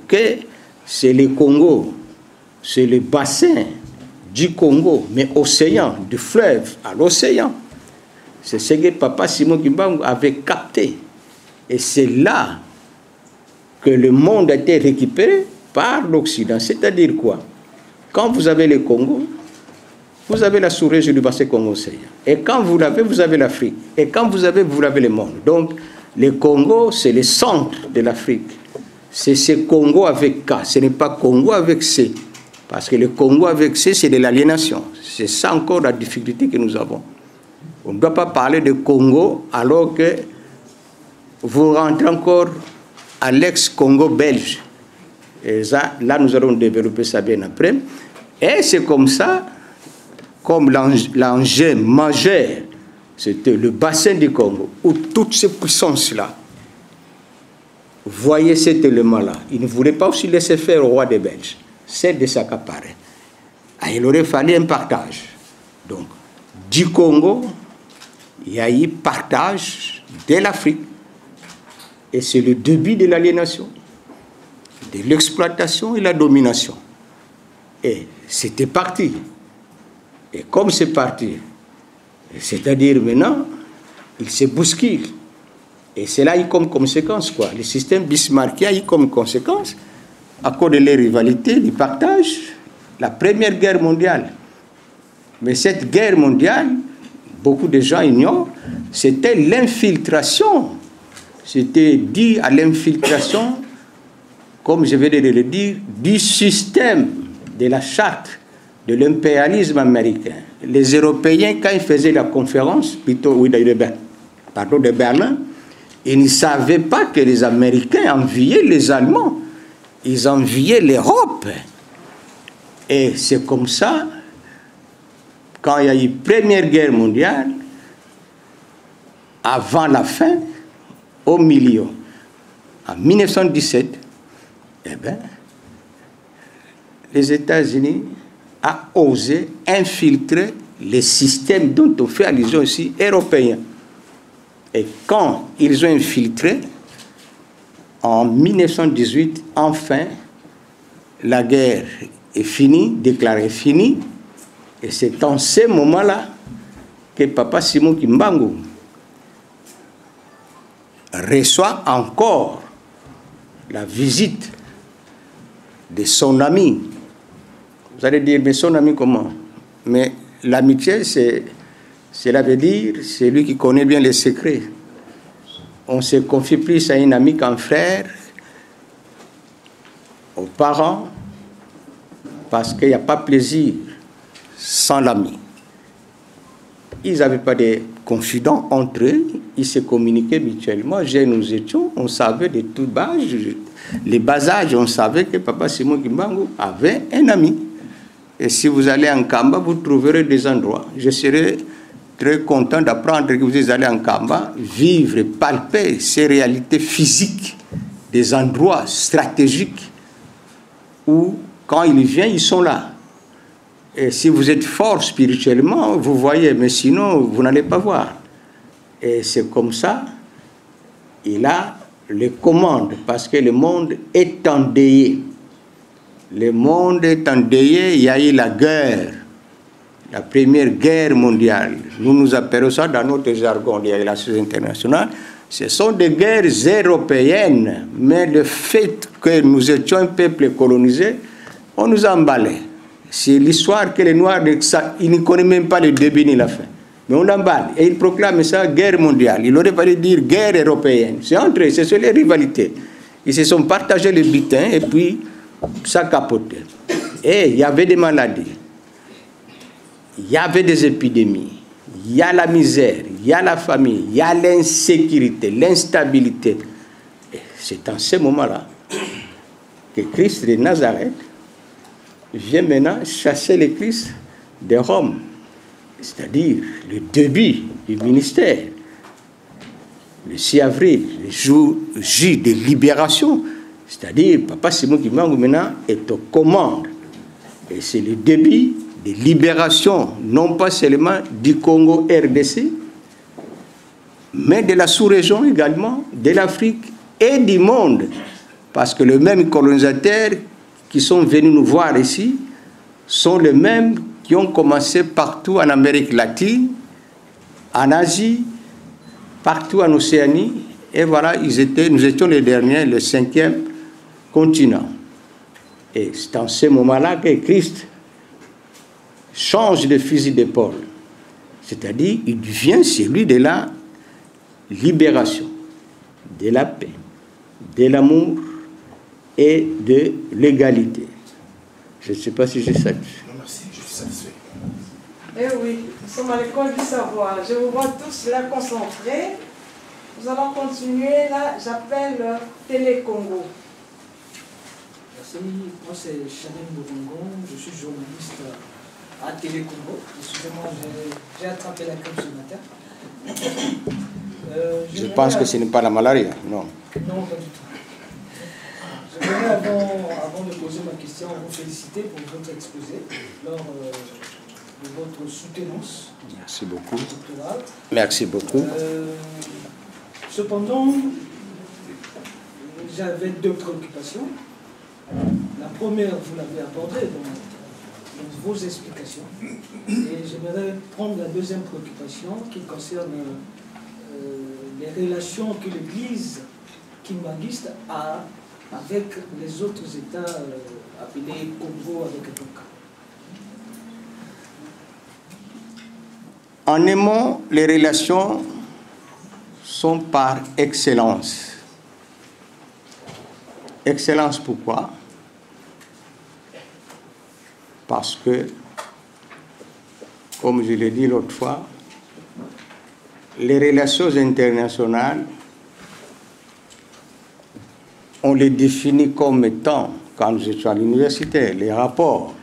A: que c'est le Congo, c'est le bassin du Congo, mais océan, du fleuve à l'océan. C'est ce que Papa Simon Kimbangu avait capté. Et c'est là que le monde a été récupéré par l'Occident. C'est-à-dire quoi? Quand vous avez le Congo, vous avez la sous-région du bassin Congo-Océan. Et quand vous l'avez, vous avez l'Afrique. Et quand vous l'avez le monde. Donc, le Congo, c'est le centre de l'Afrique. C'est ce Congo avec K. Ce n'est pas Congo avec C. Parce que le Congo avec C, c'est de l'aliénation. C'est ça encore la difficulté que nous avons. On ne doit pas parler de Congo alors que vous rentrez encore à l'ex-Congo belge. Et ça, là, nous allons développer ça bien après. Et c'est comme ça, comme l'enjeu majeur c'était le bassin du Congo, où toutes ces puissances-là voyaient cet élément-là. Ils ne voulaient pas aussi laisser faire au roi des Belges, c'est de s'accaparer. Il aurait fallu un partage. Donc, du Congo, il y a eu partage de l'Afrique. Et c'est le début de l'aliénation, de l'exploitation et la domination. Et c'était parti. Et comme c'est parti, c'est-à-dire maintenant, il se bouscule. Et cela a eu comme conséquence quoi? Le système bismarckien a eu comme conséquence, à cause de les rivalités, du partage, la Première Guerre mondiale. Mais cette guerre mondiale, beaucoup de gens ignorent, c'était l'infiltration. C'était dû à l'infiltration, comme je vais le dire, du système de la charte de l'impérialisme américain. Les Européens, quand ils faisaient la conférence, de Berlin, ils ne savaient pas que les Américains enviaient les Allemands. Ils enviaient l'Europe. Et c'est comme ça, quand il y a eu Première Guerre mondiale, avant la fin, au milieu, en 1917, eh bien, les États-Unis ont osé infiltrer les systèmes dont on fait allusion ici, européens. Et quand ils ont infiltré, en 1918, enfin, la guerre est finie, déclarée finie, et c'est en ce moment-là que Papa Simon Kimbangu reçoit encore la visite de son ami. Vous allez dire, mais son ami comment? Mais l'amitié, cela veut dire, c'est lui qui connaît bien les secrets. On se confie plus à un ami qu'un frère, aux parents, parce qu'il n'y a pas plaisir sans l'ami. Ils n'avaient pas de confidents entre eux, ils se communiquaient mutuellement. Nous étions, on savait de tout bas, les bas âges, on savait que Papa Simon Kimbangu avait un ami. Et si vous allez en Kamba, vous trouverez des endroits. Je serai très content d'apprendre que vous allez en Kamba, vivre, palper ces réalités physiques, des endroits stratégiques où, quand il vient, ils sont là. Et si vous êtes fort spirituellement, vous voyez, mais sinon, vous n'allez pas voir. Et c'est comme ça, il a les commandes, parce que le monde est endeuillé. Le monde est endeuillé, il y a eu la guerre, la Première Guerre mondiale. Nous nous appelons ça dans notre jargon des relations internationales. Ce sont des guerres européennes, mais le fait que nous étions un peuple colonisé, on nous a emballés. C'est l'histoire que les Noirs, ils ne connaissent même pas le début ni la fin. Mais on l'emballe et ils proclament ça guerre mondiale. Il aurait fallu dire guerre européenne. C'est entre eux, c'est sur les rivalités. Ils se sont partagés les butins et puis ça capotait. Et il y avait des maladies, il y avait des épidémies, il y a la misère, il y a la famine, il y a l'insécurité, l'instabilité. C'est en ce moment-là que Christ de Nazareth vient maintenant chasser les Christ de Rome, c'est-à-dire le début du ministère. Le 6 avril, le jour J de libération, c'est-à-dire Papa Simon Kimbangu maintenant est aux commandes. Et c'est le début de libération, non pas seulement du Congo RDC, mais de la sous-région également, de l'Afrique et du monde. Parce que les mêmes colonisateurs qui sont venus nous voir ici sont les mêmes qui ont commencé partout en Amérique latine, en Asie, partout en Océanie. Et voilà, nous étions les derniers, le 5e continent. Et c'est en ce moment-là que Christ change de fusil d'épaule. C'est-à-dire, il devient celui de la libération, de la paix, de l'amour et de l'égalité. Je ne sais pas si j'ai satisfait.
D: Non, merci, je suis satisfait.
B: Eh oui, nous sommes à l'école du savoir. Je vous vois tous là concentrés. Nous allons continuer là. J'appelle Télé Congo.
E: Merci. Moi, c'est Chanel Mouvongon. Je suis journaliste à Télé Congo. Excusez-moi, j'ai attrapé la crème ce matin.
A: Je pense que ce n'est pas la malaria, non.
E: Non, pas du tout. Je voudrais, avant de poser ma question, vous féliciter pour votre exposé lors de votre soutenance.
A: Merci beaucoup.
E: Doctorale.
A: Merci beaucoup.
E: Cependant, j'avais deux préoccupations. La première, vous l'avez abordée dans vos explications. Et j'aimerais prendre la deuxième préoccupation qui concerne les relations que l'Église kimbanguiste a avec les autres États appelés Congo avec Etoka.
A: En aimant, les relations sont par excellence. Excellence pourquoi? Parce que, comme je l'ai dit l'autre fois, les relations internationales, on les définit comme étant, quand nous étions à l'université, les rapports.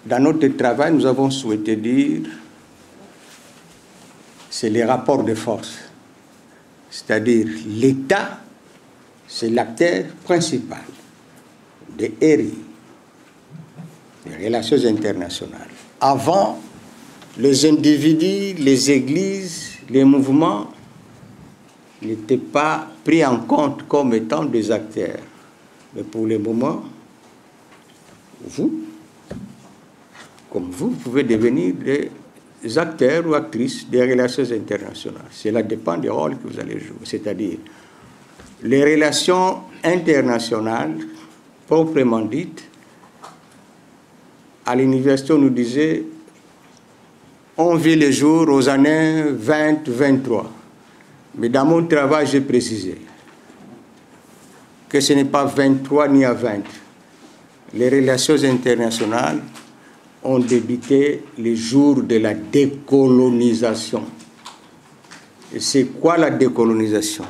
A: Dans notre travail, nous avons souhaité dire, c'est les rapports de force. C'est-à-dire, l'État, c'est l'acteur principal des RI, des relations internationales. Avant, les individus, les églises, les mouvements n'étaient pas pris en compte comme étant des acteurs. Mais pour le moment, vous, comme vous pouvez devenir des acteurs ou actrices des relations internationales. Cela dépend du rôle que vous allez jouer. C'est-à-dire, les relations internationales, proprement dites, à l'université, on nous disait, on vit les jours aux années 20-23. Mais dans mon travail, j'ai précisé que ce n'est pas 23 ni à 20. Les relations internationales ont débuté les jours de la décolonisation. Et c'est quoi la décolonisation?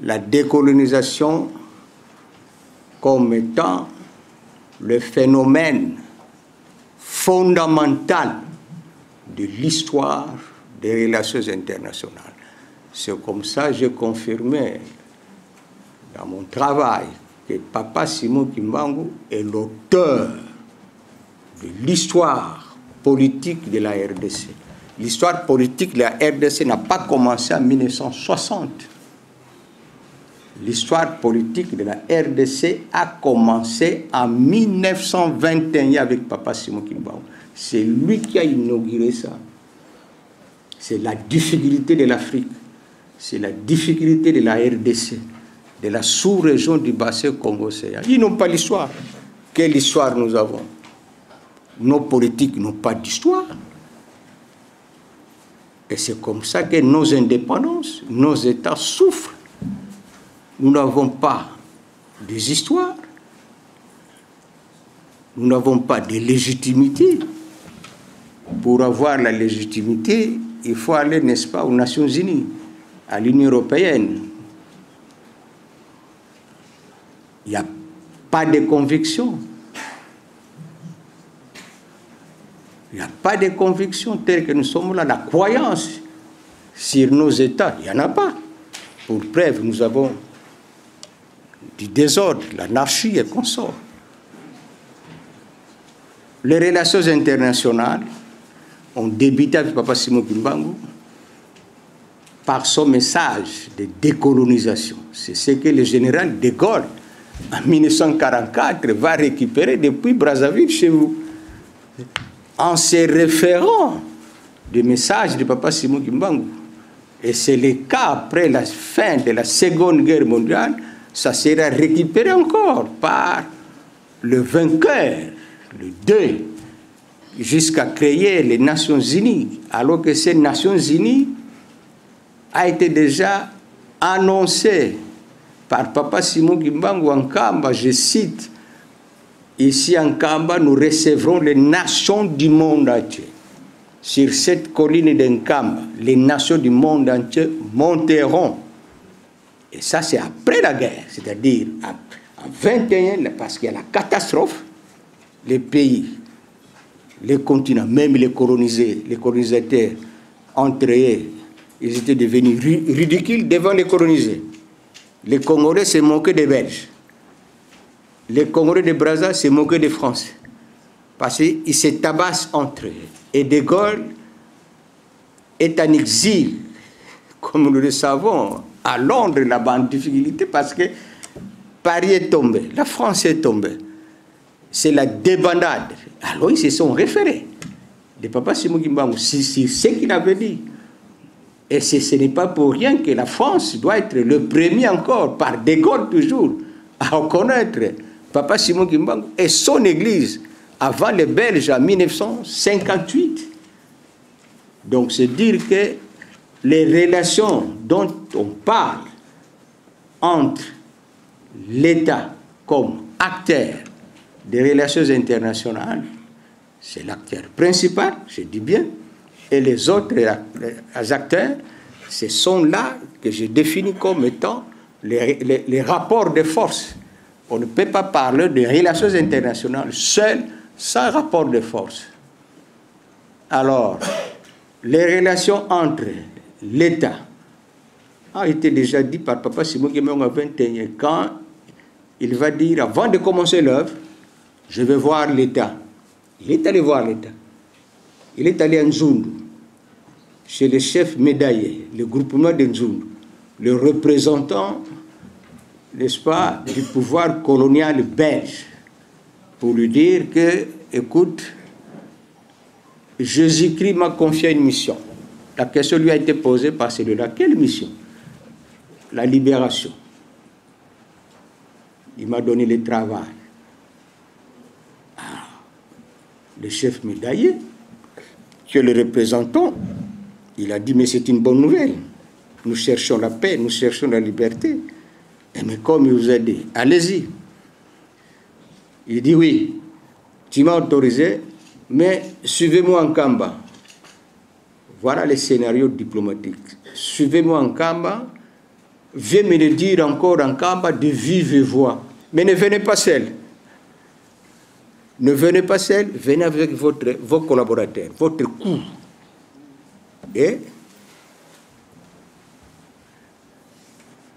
A: La décolonisation comme étant le phénomène fondamental de l'histoire des relations internationales. C'est comme ça que j'ai confirmé dans mon travail que Papa Simon Kimbangu est l'auteur de l'histoire politique de la RDC. L'histoire politique de la RDC n'a pas commencé en 1960. L'histoire politique de la RDC a commencé en 1921 avec Papa Simon Kimbangu. C'est lui qui a inauguré ça. C'est la difficulté de l'Afrique. C'est la difficulté de la RDC, de la sous-région du bassin Congo-Océan. Ils n'ont pas l'histoire. Quelle histoire nous avons? Nos politiques n'ont pas d'histoire. Et c'est comme ça que nos indépendances, nos États souffrent. Nous n'avons pas des histoires. Nous n'avons pas de légitimité. Pour avoir la légitimité, il faut aller, n'est-ce pas, aux Nations Unies, à l'Union européenne. Il n'y a pas de conviction. Il n'y a pas de conviction telle que nous sommes là. La croyance sur nos États, il n'y en a pas. Pour preuve, nous avons du désordre, l'anarchie et consorts. Les relations internationales ont débuté avec Papa Simon Kimbangu par son message de décolonisation. C'est ce que le général de Gaulle, en 1944, va récupérer depuis Brazzaville chez vous. En se référant du message de Papa Simon Kimbangu. Et c'est le cas après la fin de la Seconde Guerre mondiale, ça sera récupéré encore par le vainqueur, le 2, jusqu'à créer les Nations Unies, alors que ces Nations Unies a été déjà annoncé par Papa Simon Kimbangu en Kamba, je cite, ici en Kamba, nous recevrons les nations du monde entier. Sur cette colline d'Enkamba, les nations du monde entier monteront. Et ça, c'est après la guerre, c'est-à-dire en 21, parce qu'il y a la catastrophe, les pays les continents, même les colonisateurs, entre eux, ils étaient devenus ridicules devant les colonisés. Les Congolais se moquaient des Belges. Les Congolais de Brazza se moquaient des Français. Parce qu'ils se tabassent entre eux. Et De Gaulle est en exil, comme nous le savons, à Londres, là-bas, en difficulté, parce que Paris est tombé, la France est tombée. C'est la débandade. Alors ils se sont référés. De Papa Simon Kimbangu, c'est ce qu'il avait dit. Et ce n'est pas pour rien que la France doit être le premier encore, par De Gaulle toujours, à reconnaître Papa Simon Kimbangu et son église avant les Belges en 1958. Donc c'est dire que les relations dont on parle entre l'État comme acteur des relations internationales, c'est l'acteur principal, je dis bien, et les autres acteurs, ce sont là que je définis comme étant les rapports de force. On ne peut pas parler de relations internationales seules, sans rapport de force. Alors, les relations entre l'État a été déjà dit par Papa Simon Kimbangu à 21 ans, quand il va dire, avant de commencer l'œuvre, je vais voir l'État. Il est allé voir l'État. Il est allé à Nzundu, chez le chef médaillé, le groupement de Nzundu, le représentant, n'est-ce pas, du pouvoir colonial belge, pour lui dire que, écoute, Jésus-Christ m'a confié une mission. La question lui a été posée par celui-là. Quelle mission? La libération. Il m'a donné le travail. Le chef médaillé, qui est le représentant, il a dit, mais c'est une bonne nouvelle. Nous cherchons la paix, nous cherchons la liberté. Et mais comme il vous a dit, allez-y. Il dit, oui, tu m'as autorisé, mais suivez-moi en Kamba. Voilà les scénarios diplomatiques. Suivez-moi en Kamba, viens me le dire encore en Kamba de vive voix. Mais ne venez pas seul. Ne venez pas seul, venez avec vos collaborateurs, votre coup. Et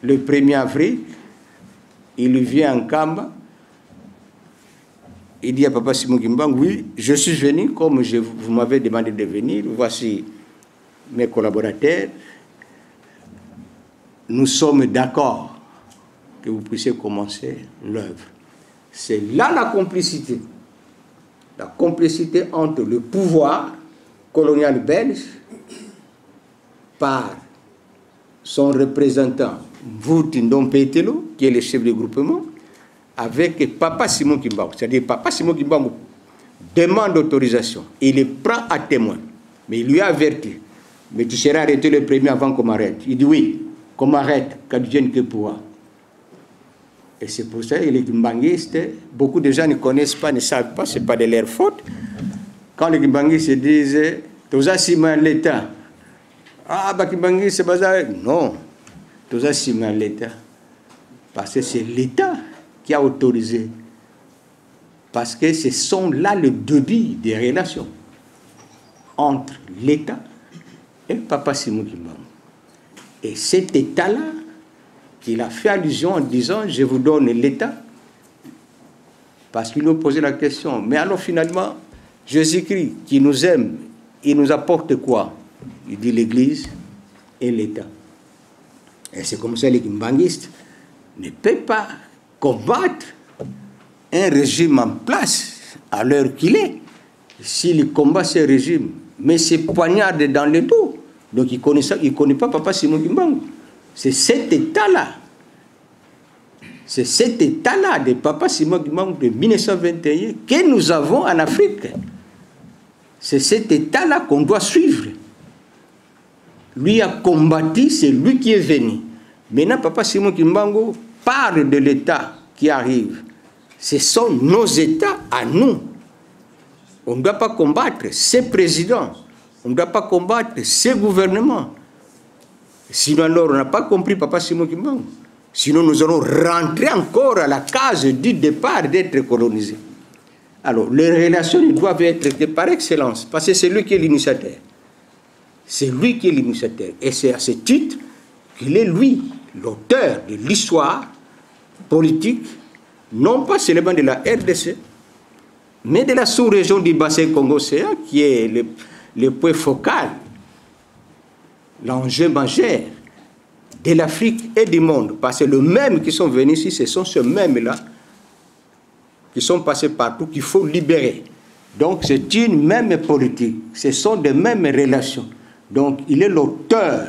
A: le 1er avril, il vient en Kamba. Il dit à Papa Simon Kimbangu, oui, je suis venu comme vous m'avez demandé de venir. Voici mes collaborateurs. Nous sommes d'accord que vous puissiez commencer l'œuvre. C'est là la complicité. La complicité entre le pouvoir colonial belge par son représentant, Mvouti Ndompetelo, qui est le chef du groupement, avec Papa Simon Kimbangu. C'est-à-dire Papa Simon Kimbangu demande autorisation. Il le prend à témoin. Mais il lui a averti. Mais tu seras arrêté le 1er avant qu'on m'arrête. Il dit oui, qu'on m'arrête, quand je vienne que pouvoir. Et c'est pour ça que les kimbanguistes, beaucoup de gens ne connaissent pas, ne savent pas, ce n'est pas de leur faute. Quand les kimbanguistes disent, tous assimans l'État. Ah, bah kimbanguistes, c'est pas ça. Non, tous assimans l'État. Parce que c'est l'État qui a autorisé. Parce que ce sont là le début des relations entre l'État et Papa Simon Kimbangu. Et cet État-là, qu'il a fait allusion en disant, je vous donne l'État, parce qu'il nous posait la question, mais alors finalement, Jésus-Christ, qui nous aime, il nous apporte quoi? Il dit l'Église et l'État. Et c'est comme ça que les kimbanguistes ne peuvent pas combattre un régime en place à l'heure qu'il est. S'il combat ce régime, mais c'est poignarde dans le dos. Donc il ne connaît pas Papa Simon Kimbangu. C'est cet État-là. C'est cet État-là de Papa Simon Kimbangu de 1921 que nous avons en Afrique. C'est cet État-là qu'on doit suivre. Lui a combattu, c'est lui qui est venu. Maintenant, Papa Simon Kimbangu parle de l'État qui arrive. Ce sont nos États à nous. On ne doit pas combattre ces présidents. On ne doit pas combattre ces gouvernements. Sinon, alors, on n'a pas compris Papa Simon Kimbangu. Sinon, nous allons rentrer encore à la case du départ d'être colonisés. Alors, les relations ils doivent être traitées par excellence, parce que c'est lui qui est l'initiateur. C'est lui qui est l'initiateur. Et c'est à ce titre qu'il est, lui, l'auteur de l'histoire politique, non pas seulement de la RDC, mais de la sous-région du bassin Congo-Océan, qui est le point focal, l'enjeu majeur de l'Afrique et du monde. Parce que les mêmes qui sont venus ici, ce sont ceux mêmes-là qui sont passés partout, qu'il faut libérer. Donc c'est une même politique, ce sont des mêmes relations. Donc il est l'auteur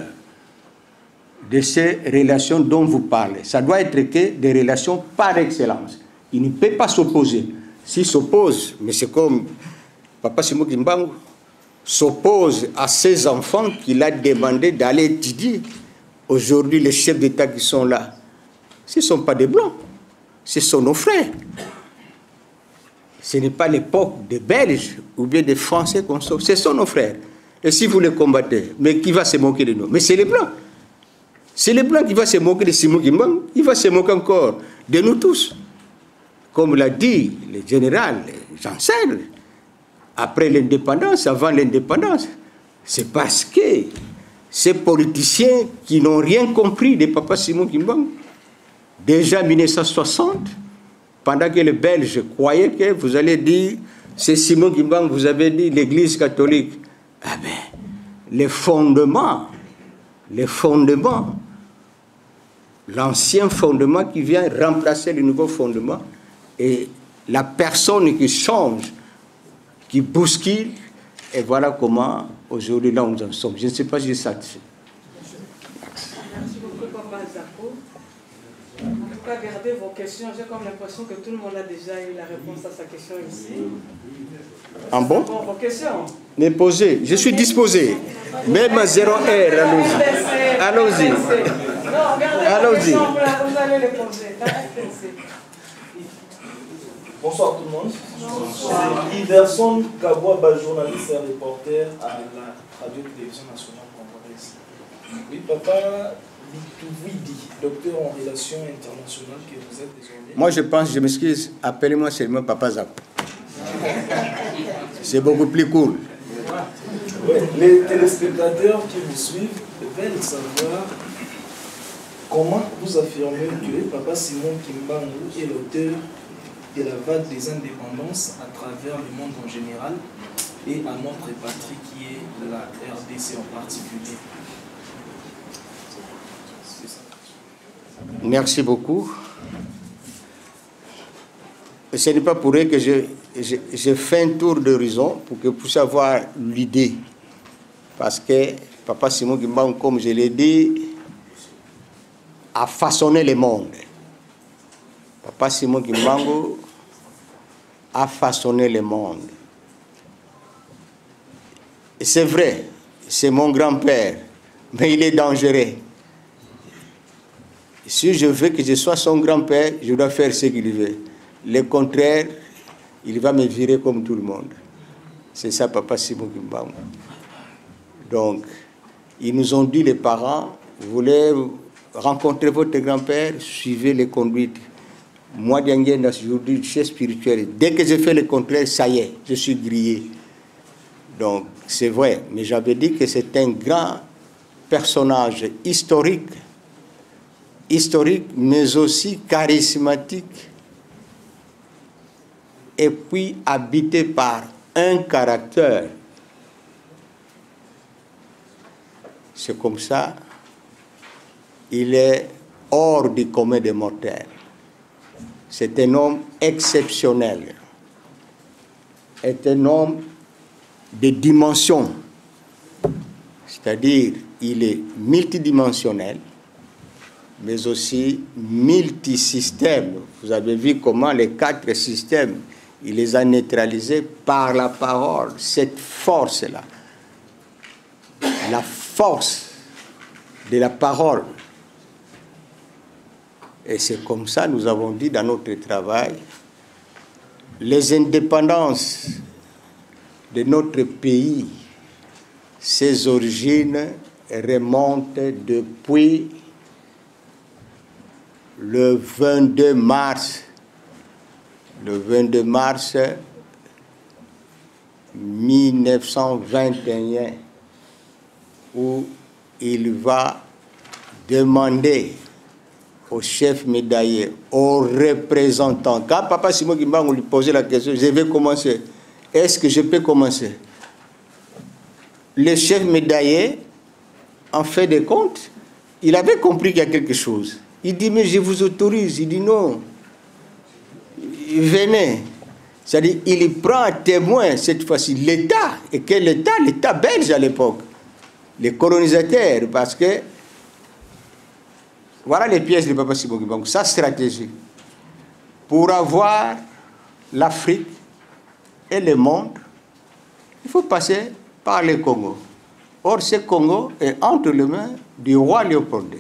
A: de ces relations dont vous parlez. Ça doit être que des relations par excellence. Il ne peut pas s'opposer. S'il s'oppose, mais c'est comme Papa Simon Kimbangu s'oppose à ses enfants qu'il a demandé d'aller étudier. Aujourd'hui, les chefs d'État qui sont là, ce ne sont pas des Blancs, ce sont nos frères. Ce n'est pas l'époque des Belges ou bien des Français qu'on sauve, ce sont nos frères. Et si vous les combattez, mais qui va se moquer de nous? Mais c'est les Blancs. C'est les Blancs qui vont se moquer de Simon Kimbangu, il va se moquer encore de nous tous. Comme l'a dit le général Janssen, après l'indépendance, avant l'indépendance, c'est parce que ces politiciens qui n'ont rien compris de Papa Simon Kimbangu, déjà en 1960, pendant que les Belges croyaient que vous allez dire, c'est Simon Kimbangu, vous avez dit l'Église catholique. Ah ben, les fondements, l'ancien fondement qui vient remplacer le nouveau fondement, et la personne qui change, qui bouscule, et voilà comment aujourd'hui là nous en sommes. Je ne sais pas si j'ai ça.
B: Merci beaucoup, Papa Zako. En tout cas, gardez vos questions. J'ai comme l'impression que tout le monde a déjà eu la réponse à sa question ici.
A: En bon?
B: Vos questions.
A: Mais posez, je suis disposé. Même à 0 heure, allons-y. Allons-y.
B: Non, regardez vos questions, vous allez les poser.
F: Bonsoir tout le monde. Bonsoir. C'est Iverson Kabouaba, journaliste et reporter à la Radio-Télévision Nationale Congolaise. Oui, Papa Bitouwidi, docteur en relations internationales que vous êtes désormais.
A: Moi je pense, je m'excuse, appelez-moi seulement Papa Zako. C'est beaucoup plus cool.
F: Ouais, les téléspectateurs qui vous suivent veulent savoir comment vous affirmez que Papa Simon Kimbangu est l'auteur de la vague des indépendances à travers le monde en général et à notre patrie qui est la RDC en particulier.
A: Merci beaucoup. Ce n'est pas pour rien que je fais un tour d'horizon pour que vous puissiez avoir l'idée. Parce que Papa Simon Kimbangu, comme je l'ai dit, a façonné le monde. Papa Simon Kimbangu a façonné le monde. Et c'est vrai, c'est mon grand-père, mais il est dangereux. Si je veux que je sois son grand-père, je dois faire ce qu'il veut. Le contraire, il va me virer comme tout le monde. C'est ça, Papa Simon Kimbangu. Donc, ils nous ont dit, les parents, vous voulez rencontrer votre grand-père, suivez les conduites. Moi, aujourd'hui, je suis spirituel. Dès que je fais le contraire, ça y est, je suis grillé. Donc, c'est vrai. Mais j'avais dit que c'est un grand personnage historique, mais aussi charismatique, et puis habité par un caractère. C'est comme ça, il est hors du commun des mortels. C'est un homme exceptionnel. C'est un homme de dimension. C'est-à-dire, il est multidimensionnel, mais aussi multisystème. Vous avez vu comment les 4 systèmes, il les a neutralisés par la parole, cette force-là. La force de la parole. Et c'est comme ça, nous avons dit dans notre travail, les indépendances de notre pays, ses origines remontent depuis le 22 mars 1921, où il va demander au chef médaillé, aux représentants. Quand Papa Simon Kimbangu lui posait la question, je vais commencer. Est-ce que je peux commencer? Le chef médaillé, en fait des comptes, il avait compris qu'il y a quelque chose. Il dit, mais je vous autorise. Il dit, non, venez. C'est-à-dire, il prend à témoin, cette fois-ci, l'État. Et quel État? L'État belge à l'époque. Les colonisateurs, parce que voilà les pièces de Papa Simon Kimbangu, sa stratégie. Pour avoir l'Afrique et le monde, il faut passer par le Congo. Or, ce Congo est entre les mains du roi Léopold.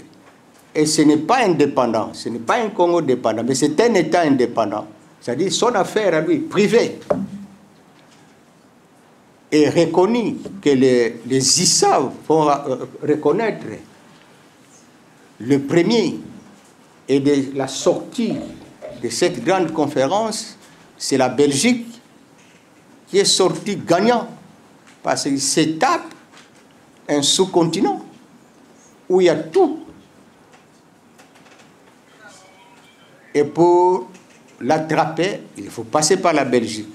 A: Et ce n'est pas indépendant, ce n'est pas un Congo dépendant, mais c'est un État indépendant. C'est-à-dire son affaire à lui, privée. Et reconnu que les ISA vont reconnaître le premier et de la sortie de cette grande conférence, c'est la Belgique qui est sortie gagnant parce qu'il se tape un sous-continent où il y a tout. Et pour l'attraper, il faut passer par la Belgique.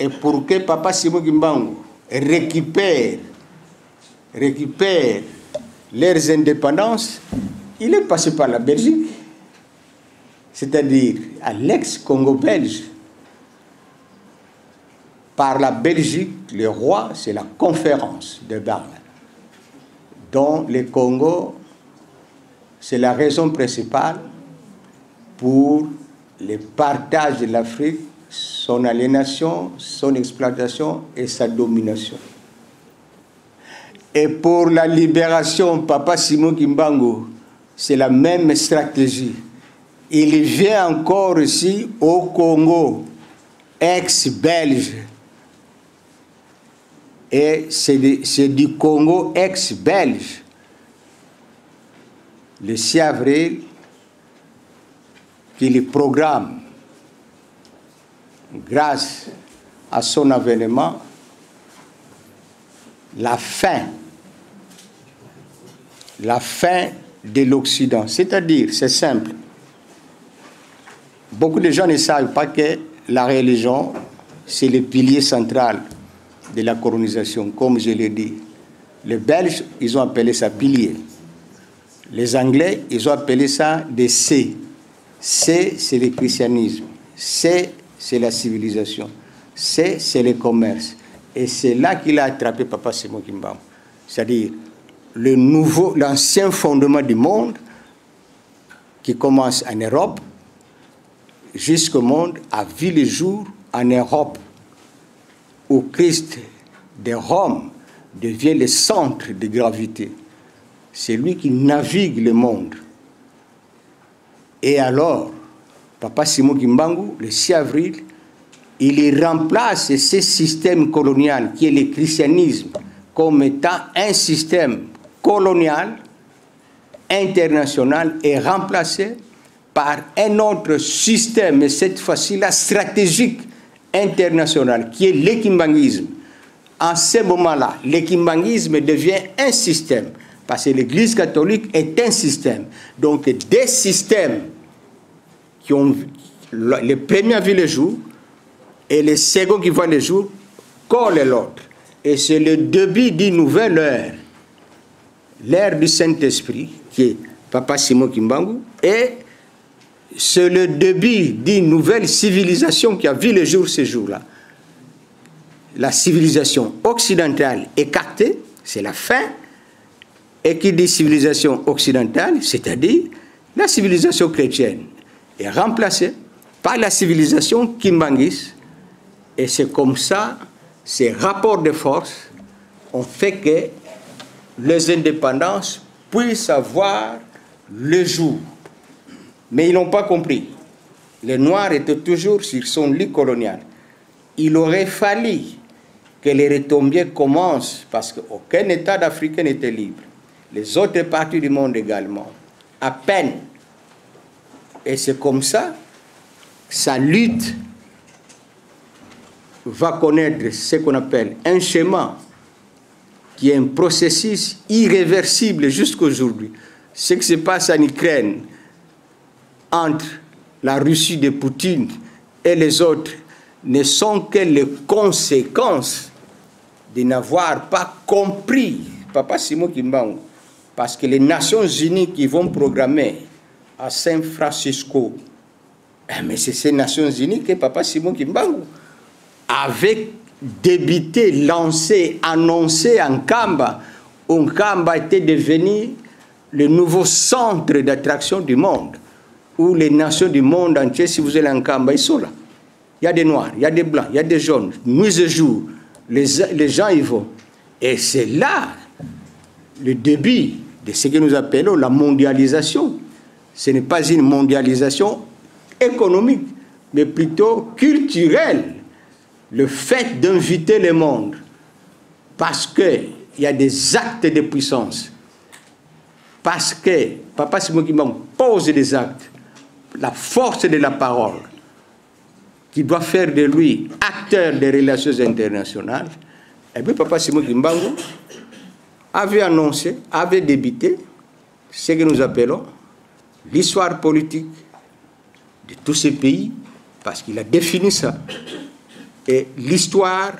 A: Et pour que Papa Simon Kimbangu récupère leurs indépendances, il est passé par la Belgique, c'est-à-dire à l'ex-Congo belge. Par la Belgique, le roi, c'est la conférence de Bâle, dont le Congo, c'est la raison principale pour le partage de l'Afrique, son aliénation, son exploitation et sa domination. Et pour la libération, Papa Simon Kimbangu, c'est la même stratégie. Il vient encore ici au Congo, ex-belge. Et c'est du Congo ex-belge. Le 6 avril, qu'il programme, grâce à son avènement, la fin de l'Occident. C'est-à-dire, c'est simple. Beaucoup de gens ne savent pas que la religion, c'est le pilier central de la colonisation, comme je l'ai dit. Les Belges, ils ont appelé ça pilier. Les Anglais, ils ont appelé ça des C. C, c'est le christianisme. C, c'est la civilisation. C, c'est le commerce. Et c'est là qu'il a attrapé Papa Simon Kimbangu. C'est-à-dire l'ancien fondement du monde qui commence en Europe jusqu'au monde a vu le jour en Europe où Christ de Rome devient le centre de gravité. C'est lui qui navigue le monde. Et alors, Papa Simon Kimbangu, le 6 avril, il remplace ce système colonial qui est le christianisme comme étant un système colonial, international, et remplacé par un autre système, et cette fois-ci-là stratégique, international, qui est le kimbanguisme. En ce moment-là, le kimbanguisme devient un système, parce que l'Église catholique est un système. Donc, des systèmes qui ont les premiers vu le jour et les seconds qui voient le jour collent l'autre. Et c'est le début d'une nouvelle ère, l'ère du Saint-Esprit, qui est Papa Simon Kimbangu, et c'est le début d'une nouvelle civilisation qui a vu le jour ce jour-là. La civilisation occidentale écartée, c'est la fin. Et qui dit civilisation occidentale, c'est-à-dire la civilisation chrétienne, est remplacée par la civilisation kimbanguiste. Et c'est comme ça, ces rapports de force ont fait que les indépendances puissent avoir le jour. Mais ils n'ont pas compris. Les Noirs étaient toujours sur son lit colonial. Il aurait fallu que les retombées commencent, parce qu'aucun État d'Afrique n'était libre. Les autres parties du monde également. À peine. Et c'est comme ça, sa lutte va connaître ce qu'on appelle un schéma qui est un processus irréversible jusqu'à aujourd'hui. Ce qui se passe en Ukraine entre la Russie de Poutine et les autres ne sont que les conséquences de n'avoir pas compris, Papa Simon Kimbangu, parce que les Nations Unies qui vont programmer à San Francisco, mais c'est ces Nations Unies que Papa Simon Kimbangu avait débité, lancé, annoncé en Kamba. Kamba était devenu le nouveau centre d'attraction du monde, où les nations du monde entier, si vous allez en Kamba, ils sont là. Il y a des noirs, il y a des blancs, il y a des jaunes, nuit et jour, les gens y vont. Et c'est là le début de ce que nous appelons la mondialisation. Ce n'est pas une mondialisation économique, mais plutôt culturelle. Le fait d'inviter le monde, parce qu'il y a des actes de puissance, parce que Papa Simon Kimbangu pose des actes, la force de la parole, qui doit faire de lui acteur des relations internationales, et puis Papa Simon Kimbangu avait annoncé, avait débuté ce que nous appelons l'histoire politique de tous ces pays, parce qu'il a défini ça, et l'histoire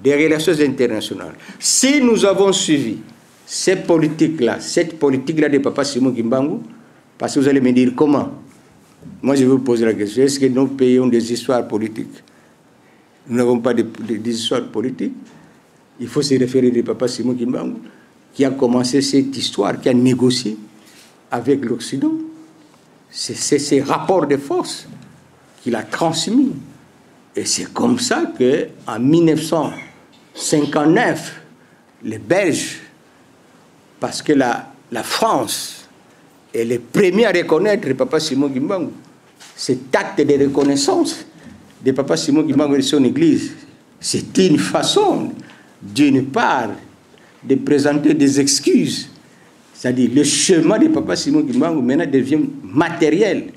A: des relations internationales. Si nous avons suivi cette politique-là de Papa Simon Kimbangu, parce que vous allez me dire comment? Moi, je vais vous poser la question, est-ce que nos pays ont des histoires politiques? Nous n'avons pas des histoires politiques. Il faut se référer à Papa Simon Kimbangu, qui a commencé cette histoire, qui a négocié avec l'Occident. C'est ces rapports de force qu'il a transmis. Et c'est comme ça qu'en 1959, les Belges, parce que la France est le premier à reconnaître Papa Simon Kimbangu, cet acte de reconnaissance de Papa Simon Kimbangu et son église, c'est une façon, d'une part, de présenter des excuses. C'est-à-dire le chemin de Papa Simon Kimbangu maintenant devient matériel.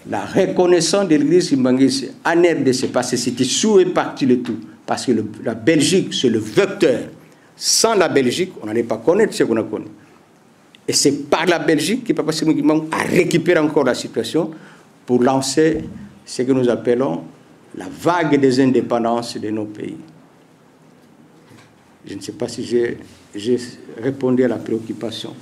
A: La reconnaissance de l'église Kimbanguiste en RDC, parce que c'était sous et parti le tout. Parce que la Belgique, c'est le vecteur. Sans la Belgique, on n'allait pas connaître ce qu'on a connu. Et c'est par la Belgique que Papa Simon Kimbangu a récupéré encore la situation pour lancer ce que nous appelons la vague des indépendances de nos pays. Je ne sais pas si j'ai répondu à la préoccupation.